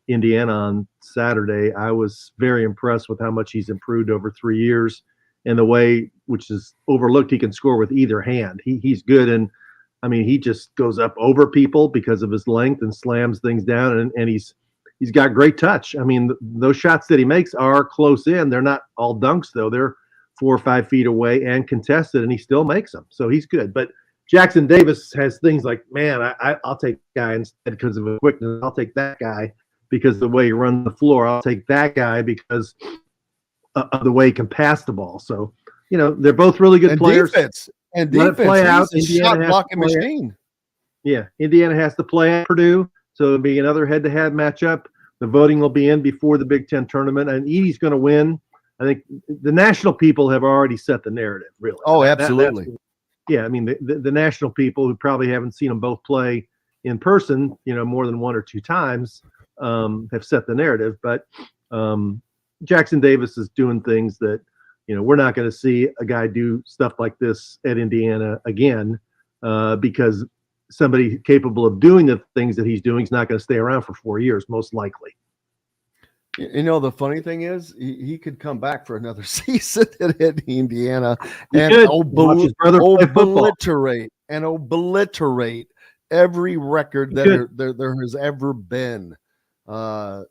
Indiana on Saturday, I was very impressed with how much he's improved over 3 years, and the way, which is overlooked, he can score with either hand. He's good, and I mean, he just goes up over people because of his length and slams things down, and he's got great touch. I mean, those shots that he makes are close in. They're not all dunks, though. They're 4 or 5 feet away and contested, and he still makes them. So he's good. But Jackson Davis has things like, man, I'll take that guy instead because of his quickness. I'll take that guy because of the way he runs the floor. I'll take that guy because of the way he can pass the ball. So, they're both really good players. Defense. Let it play out. He's a shot blocking machine. Yeah, Indiana has to play at Purdue, so it'll be another head-to-head matchup. The voting will be in before the Big Ten tournament, and Edey's going to win. I think the national people have already set the narrative, really. Oh, absolutely. I mean, the national people who probably haven't seen them both play in person, more than 1 or 2 times, have set the narrative. But Jackson Davis is doing things that, we're not going to see a guy do stuff like this at Indiana again, because somebody capable of doing the things that he's doing is not going to stay around for 4 years, most likely. The funny thing is, he could come back for another season at Indiana and obliterate every record that there has ever been. I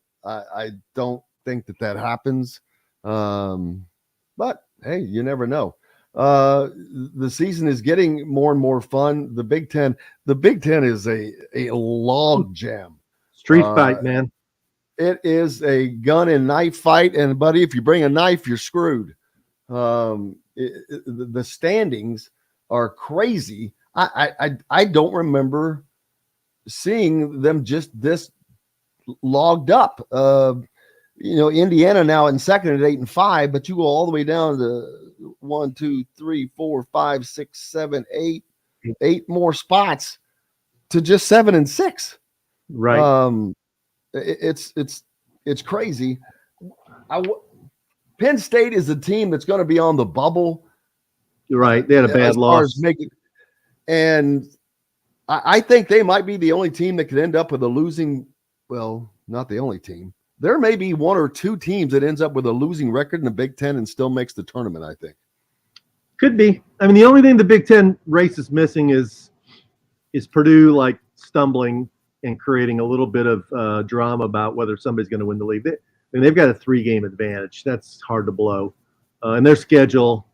don't think that happens. But hey, you never know. The season is getting more and more fun. The Big Ten is a log jam. Street fight, man. It is a gun and knife fight, and buddy, if you bring a knife, you're screwed. The standings are crazy. I don't remember seeing them just this logged up. Indiana now in second at 8-5, but you go all the way down to 1, 2, 3, 4, 5, 6, 7, 8 more spots to just 7-6. Right. It's crazy. Penn State is a team that's going to be on the bubble. You're right. They had a bad loss. And I think they might be the only team that could end up with a losing. Well, not the only team. There may be 1 or 2 teams that ends up with a losing record in the Big Ten and still makes the tournament, I think. Could be. I mean, the only thing the Big Ten race is missing is Purdue stumbling and creating a little bit of drama about whether somebody's going to win the league. They've got a 3-game advantage. That's hard to blow. And their schedule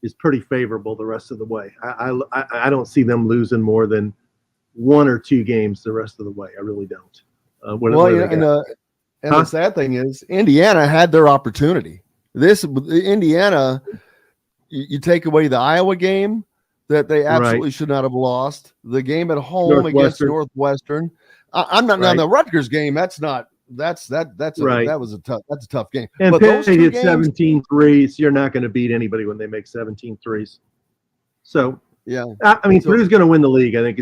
is pretty favorable the rest of the way. I don't see them losing more than 1 or 2 games the rest of the way. I really don't. The sad thing is Indiana had their opportunity. Indiana, you take away the Iowa game that they absolutely should not have lost. The game at home against Northwestern. I'm not on the Rutgers game. That was a tough game. And but Penn hit 17 threes. You're not going to beat anybody when they make 17 threes. So yeah, I mean, Purdue's going to win the league. I think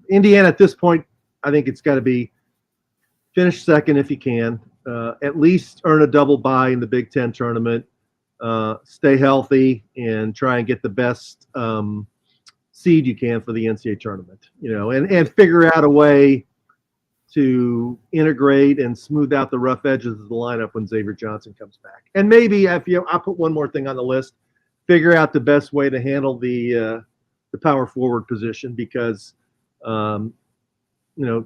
Indiana at this point. I think it's got to be finish second if you can. At least earn a double bye in the Big Ten tournament. Stay healthy and try and get the best seed you can for the NCAA tournament, and figure out a way to integrate and smooth out the rough edges of the lineup when Xavier Johnson comes back. And maybe I'll put one more thing on the list, figure out the best way to handle the power forward position, because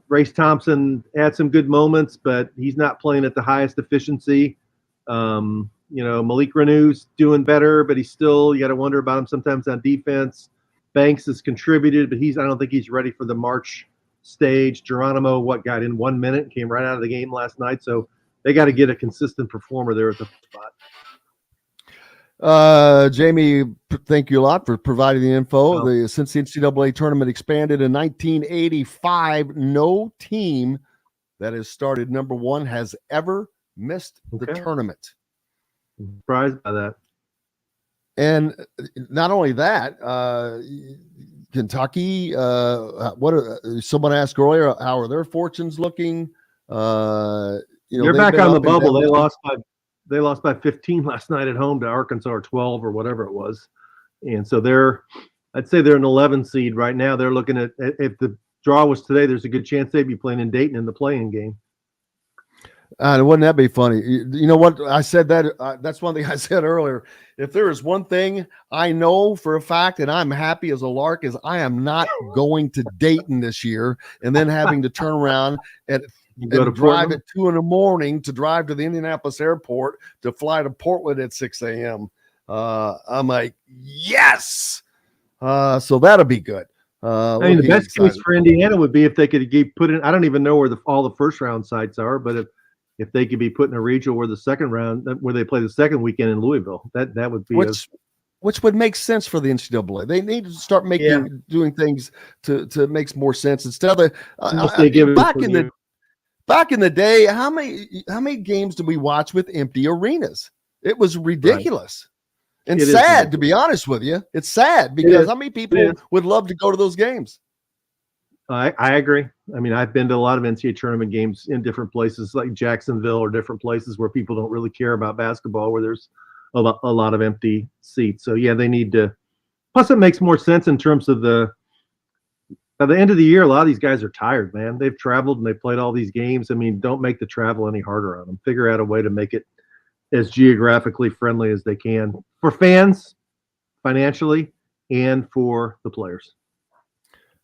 Race Thompson had some good moments, but he's not playing at the highest efficiency. Malik Renew's doing better, but you got to wonder about him sometimes on defense. Banks has contributed, but I don't think he's ready for the March stage. Geronimo, got in 1 minute, came right out of the game last night. So they got to get a consistent performer there at the spot. Jamie, thank you a lot for providing the info. Since the NCAA tournament expanded in 1985, no team that has started number one has ever missed the tournament. I'm surprised by that. And not only that, Kentucky, someone asked earlier, how are their fortunes looking? They're back on the bubble. They lost by 15 last night at home to Arkansas, or 12 or whatever it was. And so I'd say they're an 11 seed right now. They're looking at, if the draw was today, there's a good chance they'd be playing in Dayton in the play-in game. Wouldn't that be funny? You know what? I said that. That's one thing I said earlier. If there is one thing I know for a fact, and I'm happy as a lark, is I am not going to Dayton this year and then having to turn around and drive at 2 a.m. to drive to the Indianapolis airport to fly to Portland at 6 a.m. I'm like, yes. So that'll be good. The best case for Indiana would be if they could put in. I don't even know where all the first round sites are, but if they could be put in a regional where they play the second weekend in Louisville, that would be which would make sense for the NCAA. They need to start doing things to make more sense instead of back in the day. How many games did we watch with empty arenas? It was ridiculous. Right. And sad, to be honest with you. It's sad because how many people would love to go to those games? I agree. I mean, I've been to a lot of NCAA tournament games in different places like Jacksonville or different places where people don't really care about basketball, where there's a lot of empty seats. So, they need to – plus it makes more sense in terms of by the end of the year, a lot of these guys are tired, man. They've traveled and they played all these games. I mean, don't make the travel any harder on them. Figure out a way to make it as geographically friendly as they can for fans, financially, and for the players.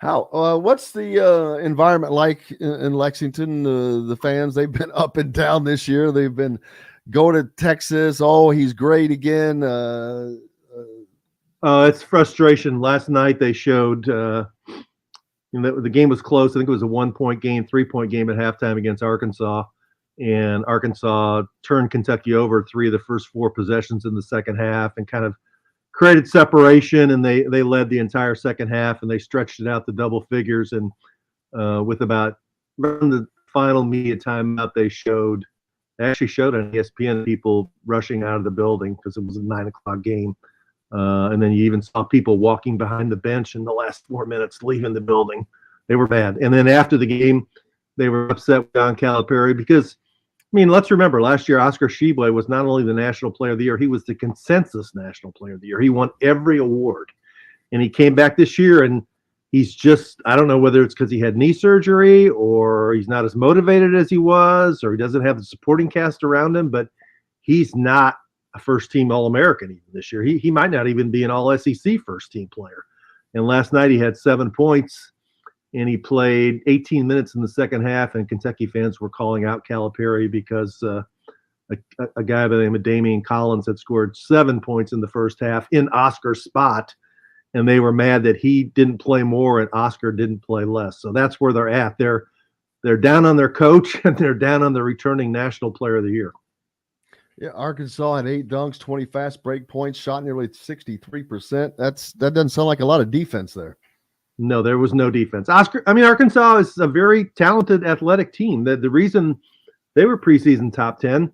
What's the environment like in Lexington? The fans, they've been up and down this year. They've been going to Texas. Oh, he's great again. It's frustration. Last night they showed the game was close. I think it was a 1-point game, 3-point game at halftime against Arkansas. And Arkansas turned Kentucky over 3 of the first 4 possessions in the second half and kind of created separation, and they led the entire second half, and they stretched it out to double figures. And with about around the final media timeout, they actually showed on ESPN people rushing out of the building because it was a 9:00 game. And then you even saw people walking behind the bench in the last 4 minutes, leaving the building. They were bad. And then after the game, they were upset with Don Calipari because, let's remember, last year Oscar Tshiebwe was not only the National Player of the Year, he was the consensus National Player of the Year. He won every award. And he came back this year, and he's just, I don't know whether it's because he had knee surgery or he's not as motivated as he was or he doesn't have the supporting cast around him, but he's not a first-team All-American even this year. He might not even be an All-SEC first-team player. And last night he had 7 points. And he played 18 minutes in the second half, and Kentucky fans were calling out Calipari because a guy by the name of Damian Collins had scored 7 points in the first half in Oscar's spot, and they were mad that he didn't play more and Oscar didn't play less. So that's where they're at. They're down on their coach, and they're down on the returning National Player of the Year. Yeah, Arkansas had 8 dunks, 20 fast break points, shot nearly 63%. That doesn't sound like a lot of defense there. No, there was no defense. Arkansas is a very talented athletic team. The reason they were preseason top 10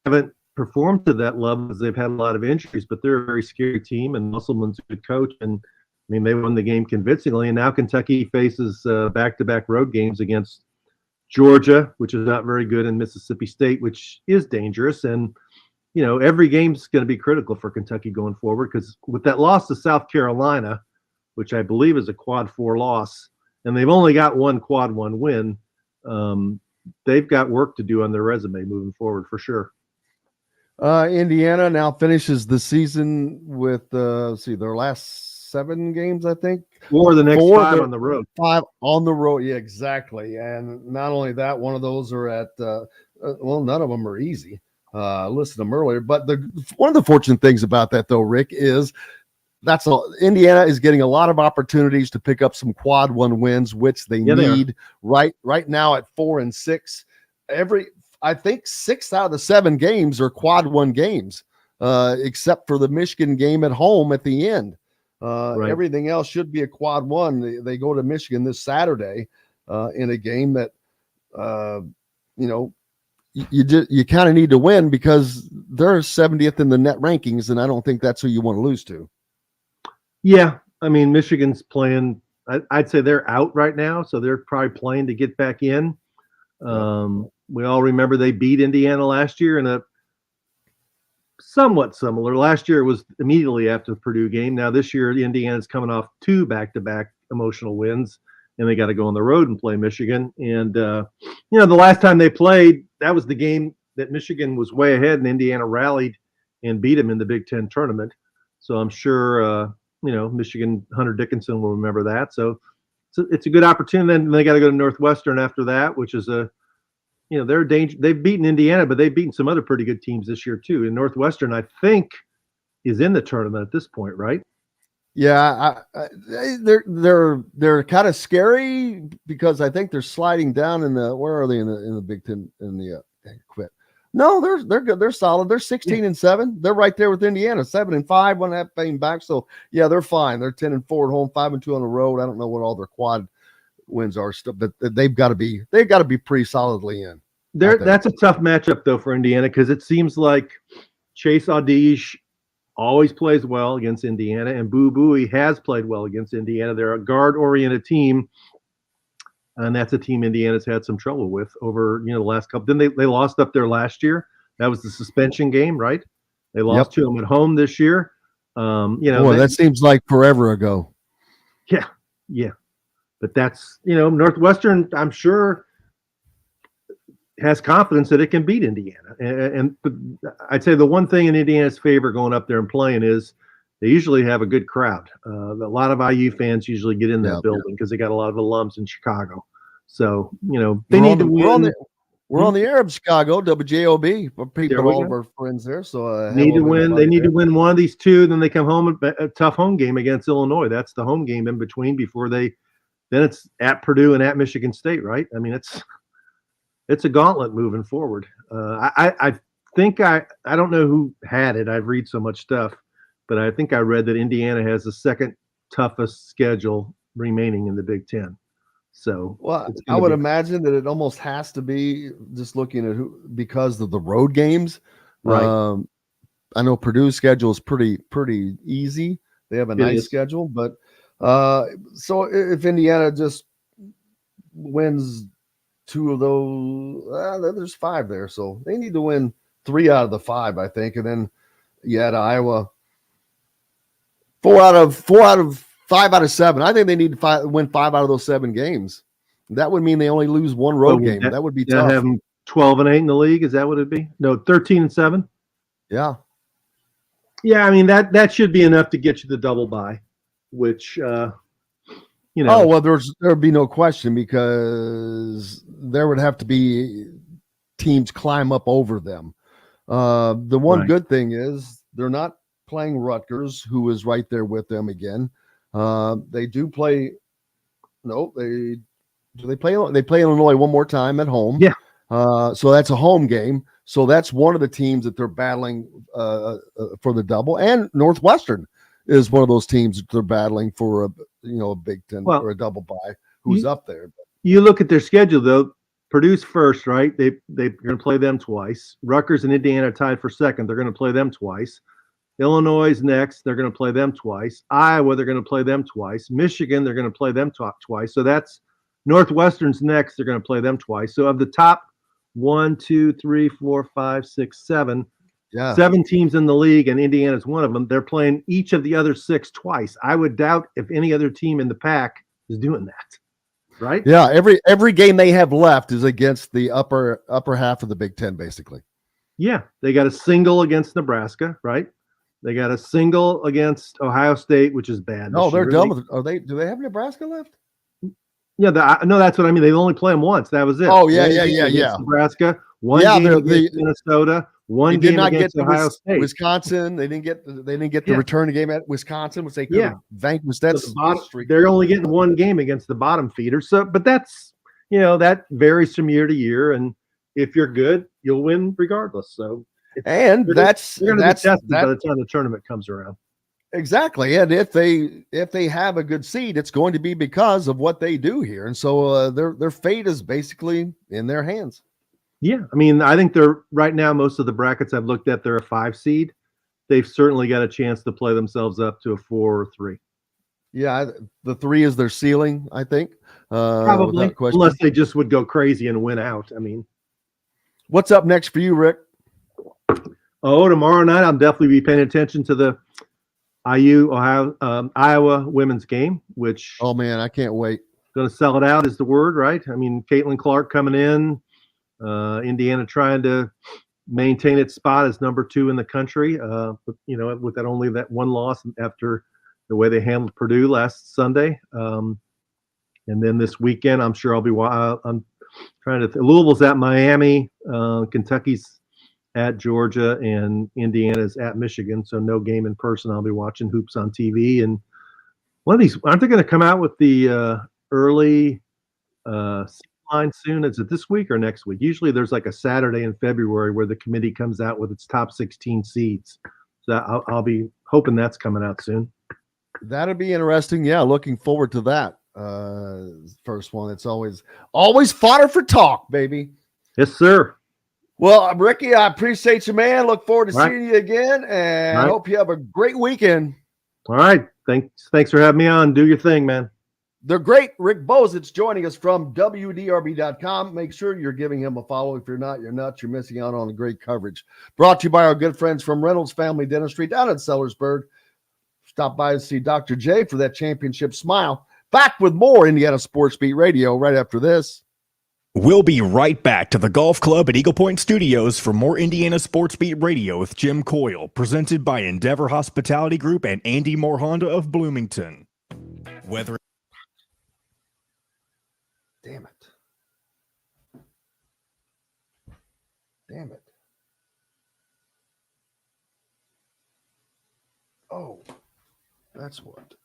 haven't performed to that level because they've had a lot of injuries, but they're a very scary team, and Musselman's a good coach. And they won the game convincingly. And now Kentucky faces back-to-back road games against Georgia, which is not very good, and Mississippi State, which is dangerous. And, every game's going to be critical for Kentucky going forward because with that loss to South Carolina, which I believe is a quad 4 loss, and they've only got one quad 1 win. They've got work to do on their resume moving forward for sure. Indiana now finishes the season with their last 7 games, I think. Or the next 5 on the road. 5 on the road, yeah, exactly. And not only that, one of those are at none of them are easy. Listed them earlier, but one of the fortunate things about that, though, Rick, is Indiana is getting a lot of opportunities to pick up some quad 1 wins, which they need right now at 4-6. I think 6 out of the 7 games are quad 1 games, except for the Michigan game at home at the end. Everything else should be a quad 1. They go to Michigan this Saturday in a game that you kind of need to win because they're 70th in the net rankings, and I don't think that's who you want to lose to. Yeah, I mean, Michigan's playing. I'd say they're out right now, so they're probably playing to get back in. We all remember they beat Indiana last year in a somewhat similar. Last year it was immediately after the Purdue game. Now this year Indiana's coming off 2 back-to-back emotional wins, and they got to go on the road and play Michigan. And the last time they played, that was the game that Michigan was way ahead, and Indiana rallied and beat them in the Big Ten tournament. So I'm sure Michigan Hunter Dickinson will remember that. So it's a good opportunity. Then they got to go to Northwestern after that, which is they're a danger. They've beaten Indiana, but they've beaten some other pretty good teams this year too. And Northwestern, I think, is in the tournament at this point, right? Yeah, they're kind of scary because I think they're sliding down in the. Where are they in the Big Ten? In the quit. No, they're good. They're solid. They're 16-7. They're right there with Indiana, 7-5, 1.5 paying back. So yeah, they're fine. They're 10-4 at home, 5-2 on the road. I don't know what all their quad wins are still, but they've got to be pretty solidly in. That's a tough matchup though for Indiana because it seems like Chase Audige always plays well against Indiana, and Boo Buie has played well against Indiana. They're a guard-oriented team. And that's a team Indiana's had some trouble with over the last couple. Then they lost up there last year. That was the suspension game, right? They lost to them at home this year. That seems like forever ago. Yeah. But that's Northwestern, I'm sure, has confidence that it can beat Indiana. And I'd say the one thing in Indiana's favor going up there and playing is they usually have a good crowd. A lot of IU fans usually get in that building because they got a lot of alums in Chicago. So, they need to win. We're on the air of Chicago, WJOB. People, all of our friends there. So need to win. They need to win one of these 2. Then they come home a tough home game against Illinois. That's the home game in between before then it's at Purdue and at Michigan State, right? I mean, it's a gauntlet moving forward. I think I don't know who had it. I've read so much stuff. But I think I read that Indiana has the second toughest schedule remaining in the Big Ten. So, I would imagine that it almost has to be just looking at because of the road games. Right. I know Purdue's schedule is pretty easy. They have a nice schedule, but so if Indiana just wins 2 of those, there's 5 there. So they need to win 3 out of the 5, I think, and then you add Iowa. 4 out of 5 out of 7. I think they need to win 5 out of those 7 games. That would mean they only lose 1 road game. That would be tough. Have them 12-8 in the league. Is that what it'd be? No, 13-7. Yeah. Yeah, I mean that should be enough to get you the double bye, which Oh well, there'd be no question because there would have to be teams climb up over them. The one good thing is they're not playing Rutgers, who is right there with them again. They do play. No, they play Illinois one more time at home. Yeah. So that's a home game. So that's one of the teams that they're battling for the double. And Northwestern is one of those teams that they're battling for a Big Ten or a double bye. Who's up there? You look at their schedule though. Purdue's first, right? They're going to play them twice. Rutgers and Indiana tied for second. They're going to play them twice. Illinois is next. They're going to play them twice. Iowa, they're going to play them twice. Michigan, they're going to play them twice. So that's Northwestern's next. They're going to play them twice. So of the top 1, 2, 3, 4, 5, 6, 7, Yeah. 7 teams in the league, and Indiana's one of them. They're playing each of the other 6 twice. I would doubt if any other team in the pack is doing that. Right? Yeah, every game they have left is against the upper half of the Big Ten, basically. Yeah, they got a single against Nebraska, right? They got a single against Ohio State, which is bad. No, they're done with it. Do they have Nebraska left? Yeah, no, that's what I mean. They only play them once. That was it. Oh, yeah, One game against Nebraska, one game against Minnesota, one game against Ohio State. Wisconsin. They didn't get the return game at Wisconsin, which they could have vanquished that streak. They're only getting one game against the bottom feeder. So, but that's that varies from year to year, and if you're good, you'll win regardless. So, they're going to be tested by the time the tournament comes around. Exactly, and if they have a good seed, it's going to be because of what they do here, and so their fate is basically in their hands. Yeah, I mean, I think they're right now. Most of the brackets I've looked at, they're a 5 seed. They've certainly got a chance to play themselves up to a 4 or 3. Yeah, the 3 is their ceiling, I think. Probably, unless they just would go crazy and win out. I mean, what's up next for you, Rick? Oh, tomorrow night I'll definitely be paying attention to the Iowa women's game, which man, I can't wait. Going to sell it out is the word, right? I mean, Caitlin Clark coming in, Indiana trying to maintain its spot as number 2 in the country. With that one loss after the way they handled Purdue last Sunday, and then this weekend I'm sure I'll be. I'm trying to. Louisville's at Miami, Kentucky's at Georgia, and Indiana's at Michigan. So no game in person. I'll be watching hoops on TV. And one of these, aren't they going to come out with the early line soon? Is it this week or next week? Usually there's like a Saturday in February where the committee comes out with its top 16 seeds. So I'll be hoping that's coming out soon. That'd be interesting. Yeah, looking forward to that. First one. It's always fodder for talk, baby. Yes, sir. Well, Ricky, I appreciate you, man. Look forward to seeing you again, and I hope you have a great weekend. All right. Thanks for having me on. Do your thing, man. The great Rick Bozich joining us from WDRB.com. Make sure you're giving him a follow. If you're not, you're nuts. You're missing out on the great coverage. Brought to you by our good friends from Reynolds Family Dentistry down in Sellersburg. Stop by and see Dr. J for that championship smile. Back with more Indiana Sports Beat Radio right after this. We'll be right back to the Golf Club at Eagle Point Studios for more Indiana Sports Beat Radio with Jim Coyle, presented by Endeavor Hospitality Group and Andy Moore Honda of Bloomington. Damn it. Oh, that's what.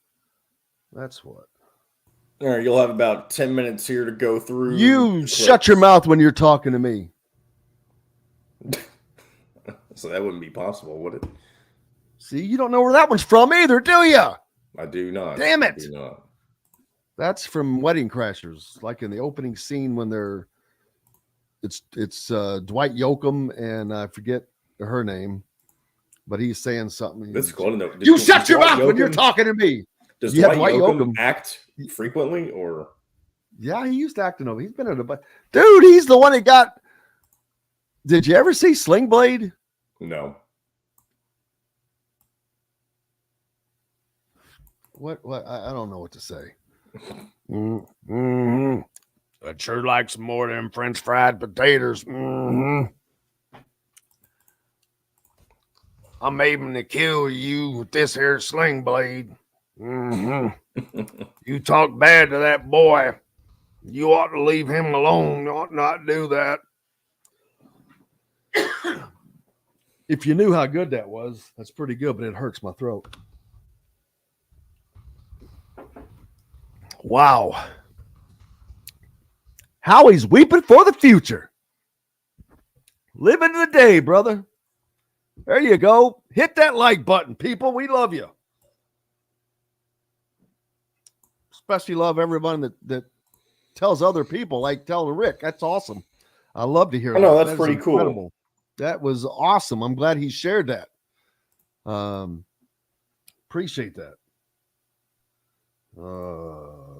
All right, you'll have about 10 minutes here to go through. You shut your mouth when you're talking to me. So that wouldn't be possible, would it? See, you don't know where that one's from either, do you? I do not. Damn it. I do not. That's from Wedding Crashers, like in the opening scene when it's Dwight Yoakam and I forget her name, but he's saying something. This is cool to know. You shut your mouth when you're talking to me. Does Dwight Yoakam act frequently, or? Yeah, he used to act in over. He's been in a bunch. Dude, he's the one that got. Did you ever see Sling Blade? No. What? I don't know what to say. Mm-hmm. I'd sure like some more of them French fried potatoes. Mm-hmm. I'm aiming to kill you with this here sling blade. Mm-hmm. You talk bad to that boy. You ought to leave him alone. You ought not do that. If you knew how good that was, that's pretty good, but it hurts my throat. Wow. Howie's weeping for the future. Living the day, brother. There you go. Hit that like button, people. We love you. Especially love everyone that tells other people, like telling Rick. That's awesome. I love to hear that. I know, that's pretty cool. That was awesome. I'm glad he shared that. Appreciate that.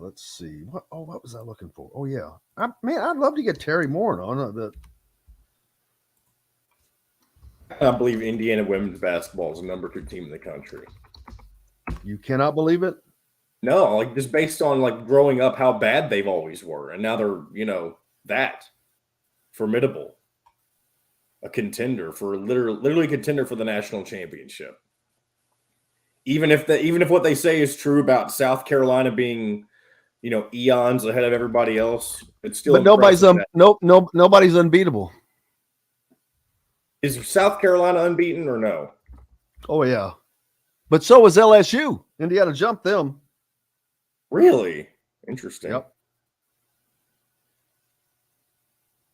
Let's see. What was I looking for? Oh, yeah. I'd love to get Terry Moore on. I believe Indiana women's basketball is the number 2 team in the country. You cannot believe it? No, like just based on like growing up, how bad they've always were, and now they're that formidable, a contender for literally contender for the national championship. Even if what they say is true about South Carolina being, eons ahead of everybody else, it's still. But nobody's nobody's unbeatable. Is South Carolina unbeaten or no? Oh yeah, but so is LSU. Indiana jumped them. Really interesting. Yep.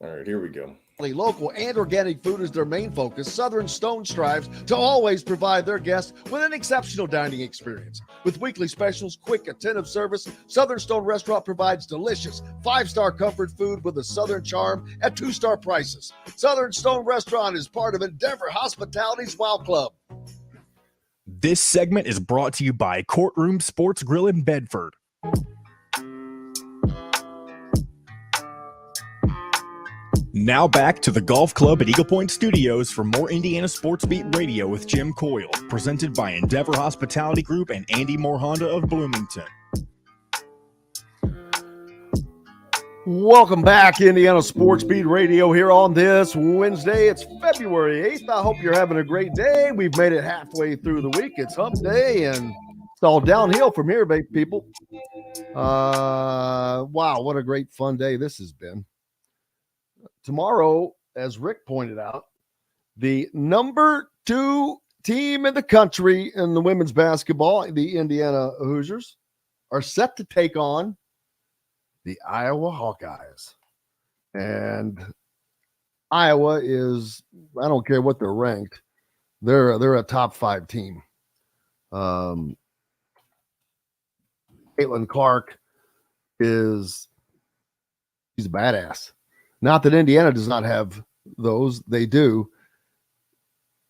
All right, here we go. Local and organic food is their main focus. Southern Stone strives to always provide their guests with an exceptional dining experience. With weekly specials, quick, attentive service, Southern Stone Restaurant provides delicious 5-star comfort food with a Southern charm at 2-star prices. Southern Stone Restaurant is part of Endeavor Hospitality's Wow Club. This segment is brought to you by Courtroom Sports Grill in Bedford. Now back to the Golf Club at Eagle Point Studios for more Indiana Sports Beat Radio with Jim Coyle, presented by Endeavor Hospitality Group and Andy Moore Honda of Bloomington. Welcome back, Indiana Sports Beat Radio here on this Wednesday. It's February 8th. I hope you're having a great day. We've made it halfway through the week. It's hump day, and it's all downhill from here, people. Wow, what a great fun day this has been. Tomorrow, as Rick pointed out, the number 2 team in the country in the women's basketball, the Indiana Hoosiers, are set to take on the Iowa Hawkeyes. And Iowa is, I don't care what they're ranked, they're a top 5 team. Caitlin Clark she's a badass. Not that Indiana does not have those. They do.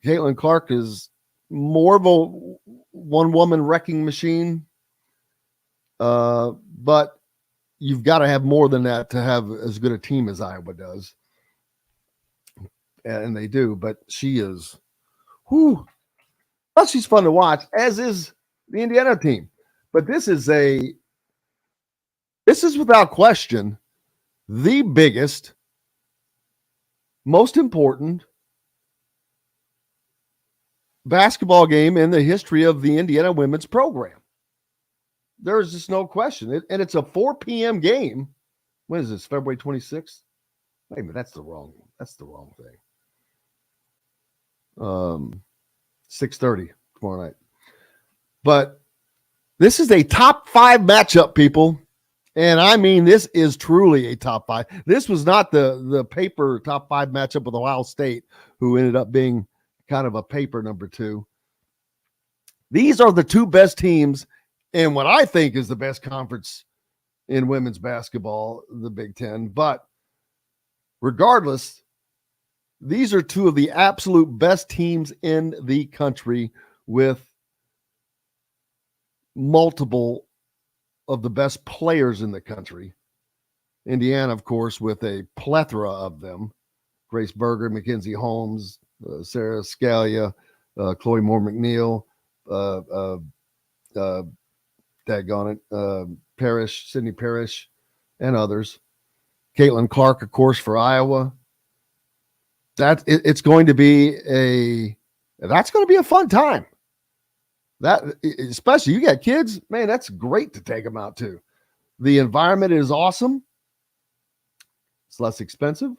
Caitlin Clark is more of a one-woman wrecking machine. But you've got to have more than that to have as good a team as Iowa does. And they do. But she is, well, she's fun to watch, as is the Indiana team. But this is without question the biggest, most important basketball game in the history of the Indiana women's program. There's just no question. And it's a 4 p.m. game. When is this? February 26th? Wait a minute, that's the wrong thing. 6:30 tomorrow night. But this is a top 5 matchup, people. And I mean, this is truly a top 5. This was not the paper top 5 matchup with Ohio State, who ended up being kind of a paper number 2. These are the 2 best teams in what I think is the best conference in women's basketball, the Big Ten. But regardless, these are 2 of the absolute best teams in the country with multiple of the best players in the country. Indiana, of course, with a plethora of them. Grace Berger, Mackenzie Holmes, Sarah Scalia, Chloe Moore McNeil, Parrish, Sydney Parrish, and others. Caitlin Clark, of course, for Iowa. It's going to be a fun time. That, especially you got kids, man, that's great to take them out to. The environment is awesome. It's less expensive,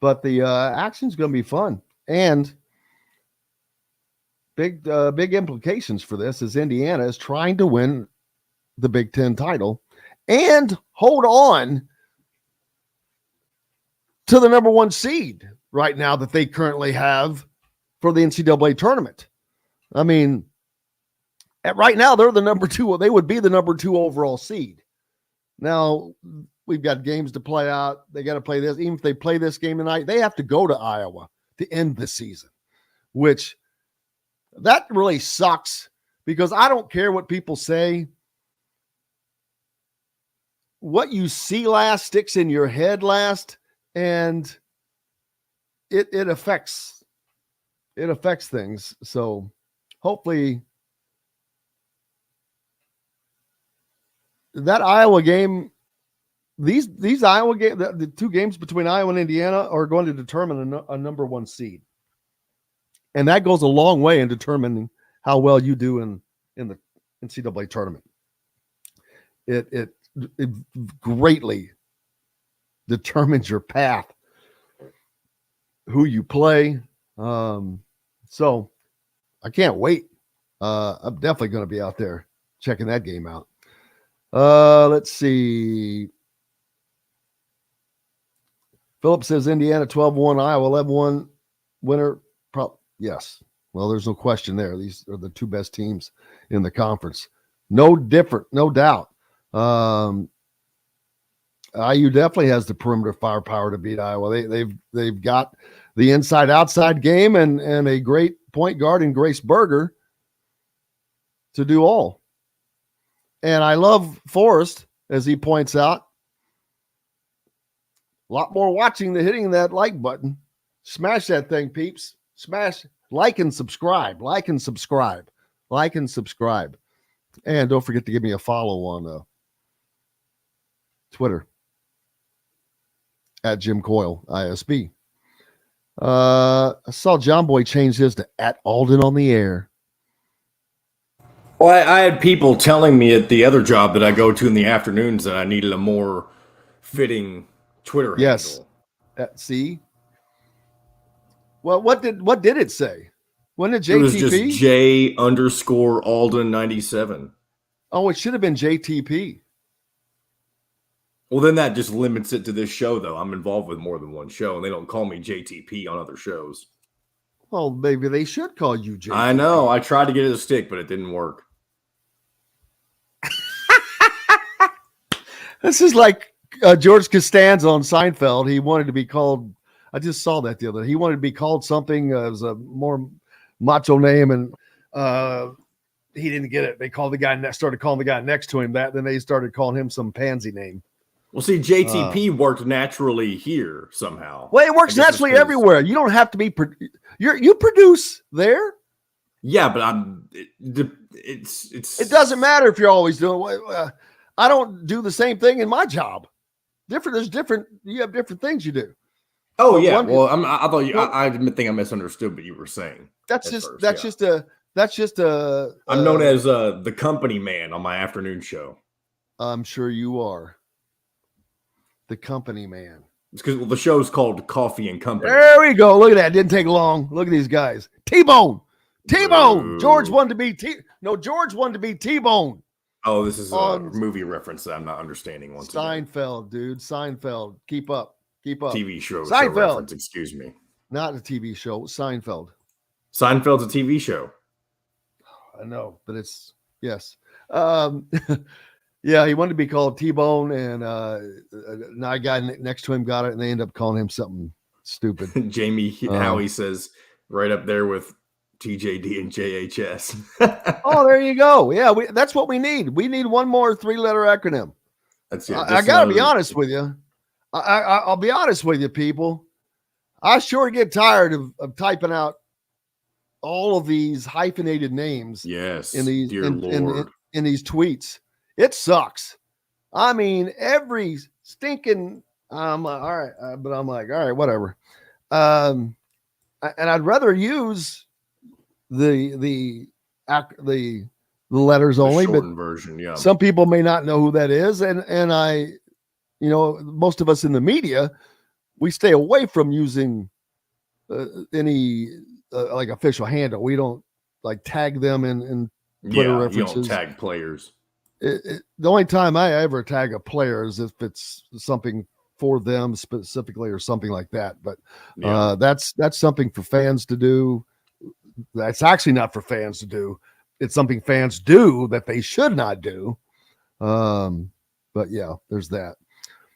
but the action's going to be fun. And big implications for this is Indiana is trying to win the Big Ten title and hold on to the number 1 seed right now that they currently have for the NCAA tournament. I mean, right now they're the number 2. They would be the number 2 overall seed. Now we've got games to play out. They got to play this. Even if they play this game tonight, they have to go to Iowa to end the season, which that really sucks because I don't care what people say. What you see last sticks in your head last, and it affects it affects things. So hopefully that Iowa game, these Iowa games, the two games between Iowa and Indiana are going to determine a number one seed. And that goes a long way in determining how well you do in the NCAA tournament. It greatly determines your path, who you play. So I can't wait. I'm definitely going to be out there checking that game out. Let's see. Philip says Indiana 12-1, Iowa 11-1 winner. Yes. Well, there's no question there. These are the two best teams in the conference. No different, no doubt. IU definitely has the perimeter firepower to beat Iowa. They've got the inside-outside game and a great point guard in Grace Berger to do all. And I love Forrest, as he points out. A lot more watching than hitting that like button. Smash that thing, peeps. Smash, like and subscribe. Like and subscribe. Like and subscribe. And don't forget to give me a follow on Twitter at Jim Coyle, ISB. I saw John Boy change his to at Alden on the air. Well, I had people telling me at the other job that I go to in the afternoons that I needed a more fitting Twitter handle. See? Well, what did it say? When did JTP? It was just J_Alden97. Oh, it should have been JTP. Well, then that just limits it to this show, though. I'm involved with more than one show, and they don't call me JTP on other shows. Well, maybe they should call you JTP. I know. I tried to get it to stick, but it didn't work. This is like George Costanza on Seinfeld. He wanted to be called, I just saw that the other day. He wanted to be called something as a more macho name, and he didn't get it. They started calling the guy next to him that. Then they started calling him some pansy name. Well, see, JTP worked naturally here somehow. Well, it works naturally everywhere. You don't have to be. You produce there. Yeah, but it doesn't matter if you're always doing. I don't do the same thing in my job. There's different. You have different things you do. Oh yeah. I thought you. I think I misunderstood what you were saying. That's just a. I'm known as the company man on my afternoon show. I'm sure you are. The company man. It's because the show's called Coffee and Company. There we go. Look at that. Didn't take long. Look at these guys. T-Bone. George wanted to be George wanted to be T-Bone. Oh, this is a movie reference that I'm not understanding. Seinfeld, dude. Seinfeld. Keep up. TV show. Seinfeld. Show reference, excuse me. Not a TV show. Seinfeld. Seinfeld's a TV show. I know, but it's yes. Yeah, he wanted to be called T-Bone, and a guy next to him got it, and they ended up calling him something stupid. Jamie Howie says right up there with TJD and JHS. Oh, there you go. Yeah, that's what we need. We need one more 3-letter acronym. That's it. I got to be honest with you. I'll be honest with you, people. I sure get tired of typing out all of these hyphenated names. Yes, in these Lord. In these tweets. It sucks. I mean, every stinking. All right, but I'm like, all right, whatever. And I'd rather use the letters only, but version, yeah. Some people may not know who that is, and I, most of us in the media, we stay away from using any like official handle. We don't like tag them in Twitter references. You don't tag players. The only time I ever tag a player is if it's something for them specifically or something like that. But that's something for fans to do. That's actually not for fans to do. It's something fans do that they should not do. But yeah, there's that.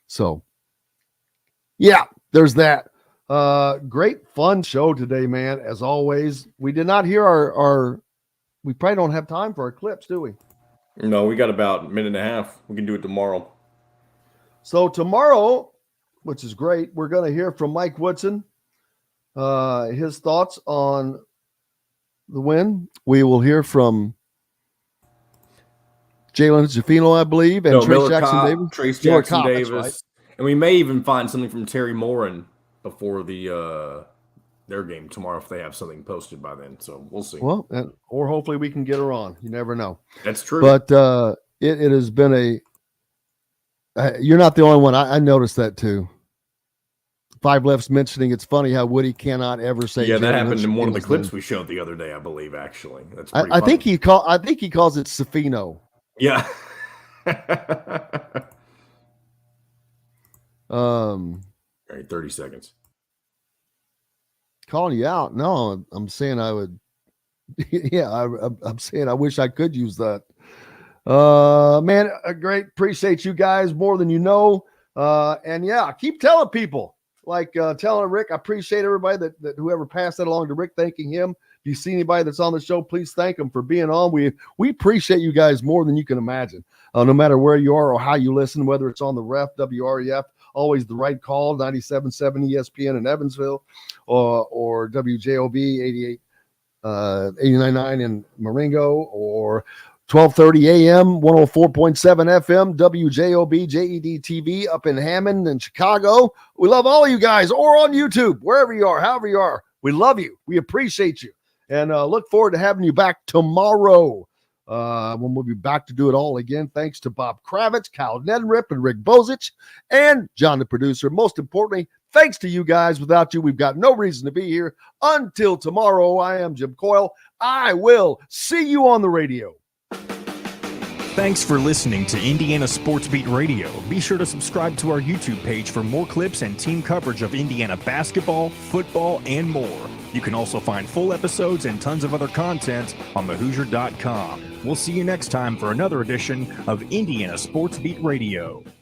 So yeah, there's that. Great fun show today, man. As always, we did not hear our we probably don't have time for our clips, do we? No, we got about a minute and a half. We can do it tomorrow. So tomorrow, which is great, we're going to hear from Mike Woodson, his thoughts on the win. We will hear from Jalen Jafino, I believe, and Trace Miller Jackson Kopp, Davis. Trace Miller Jackson Kopp, that's Davis. right. And we may even find something from Terry Morin before the their game tomorrow if they have something posted by then. So we'll see. Well, or hopefully we can get her on. You never know. That's true. But it has been you're not the only one. I noticed that too. Five Left's mentioning it's funny how Woody cannot ever say. Yeah, that Jalen happened in one of the Jafino's clips name. we showed the other day, I believe. Actually, that's I think he calls it Safino. Yeah. All right, 30 seconds. Calling you out? No, I'm saying I would. Yeah, I'm saying I wish I could use that. Man, great. Appreciate you guys more than you know. And yeah, keep telling people. Like telling Rick, I appreciate everybody that whoever passed that along to Rick, thanking him. If you see anybody that's on the show, please thank them for being on. We appreciate you guys more than you can imagine. No matter where you are or how you listen, whether it's on the ref, WREF, always the right call, 97.7 ESPN in Evansville, or WJOB 89.9 in Marengo, or 12:30 a.m. 104.7 FM WJOB JED TV up in Hammond and Chicago. We love all of you guys, or on YouTube, wherever you are, however you are. We love you. We appreciate you, and look forward to having you back tomorrow. When we'll be back to do it all again. Thanks to Bob Kravitz, Kyle Neddenriep, and Rick Bozich, and John, the producer. Most importantly, thanks to you guys. Without you, we've got no reason to be here. Until tomorrow, I am Jim Coyle. I will see you on the radio. Thanks for listening to Indiana Sports Beat Radio. Be sure to subscribe to our YouTube page for more clips and team coverage of Indiana basketball, football, and more. You can also find full episodes and tons of other content on thehoosier.com. We'll see you next time for another edition of Indiana Sports Beat Radio.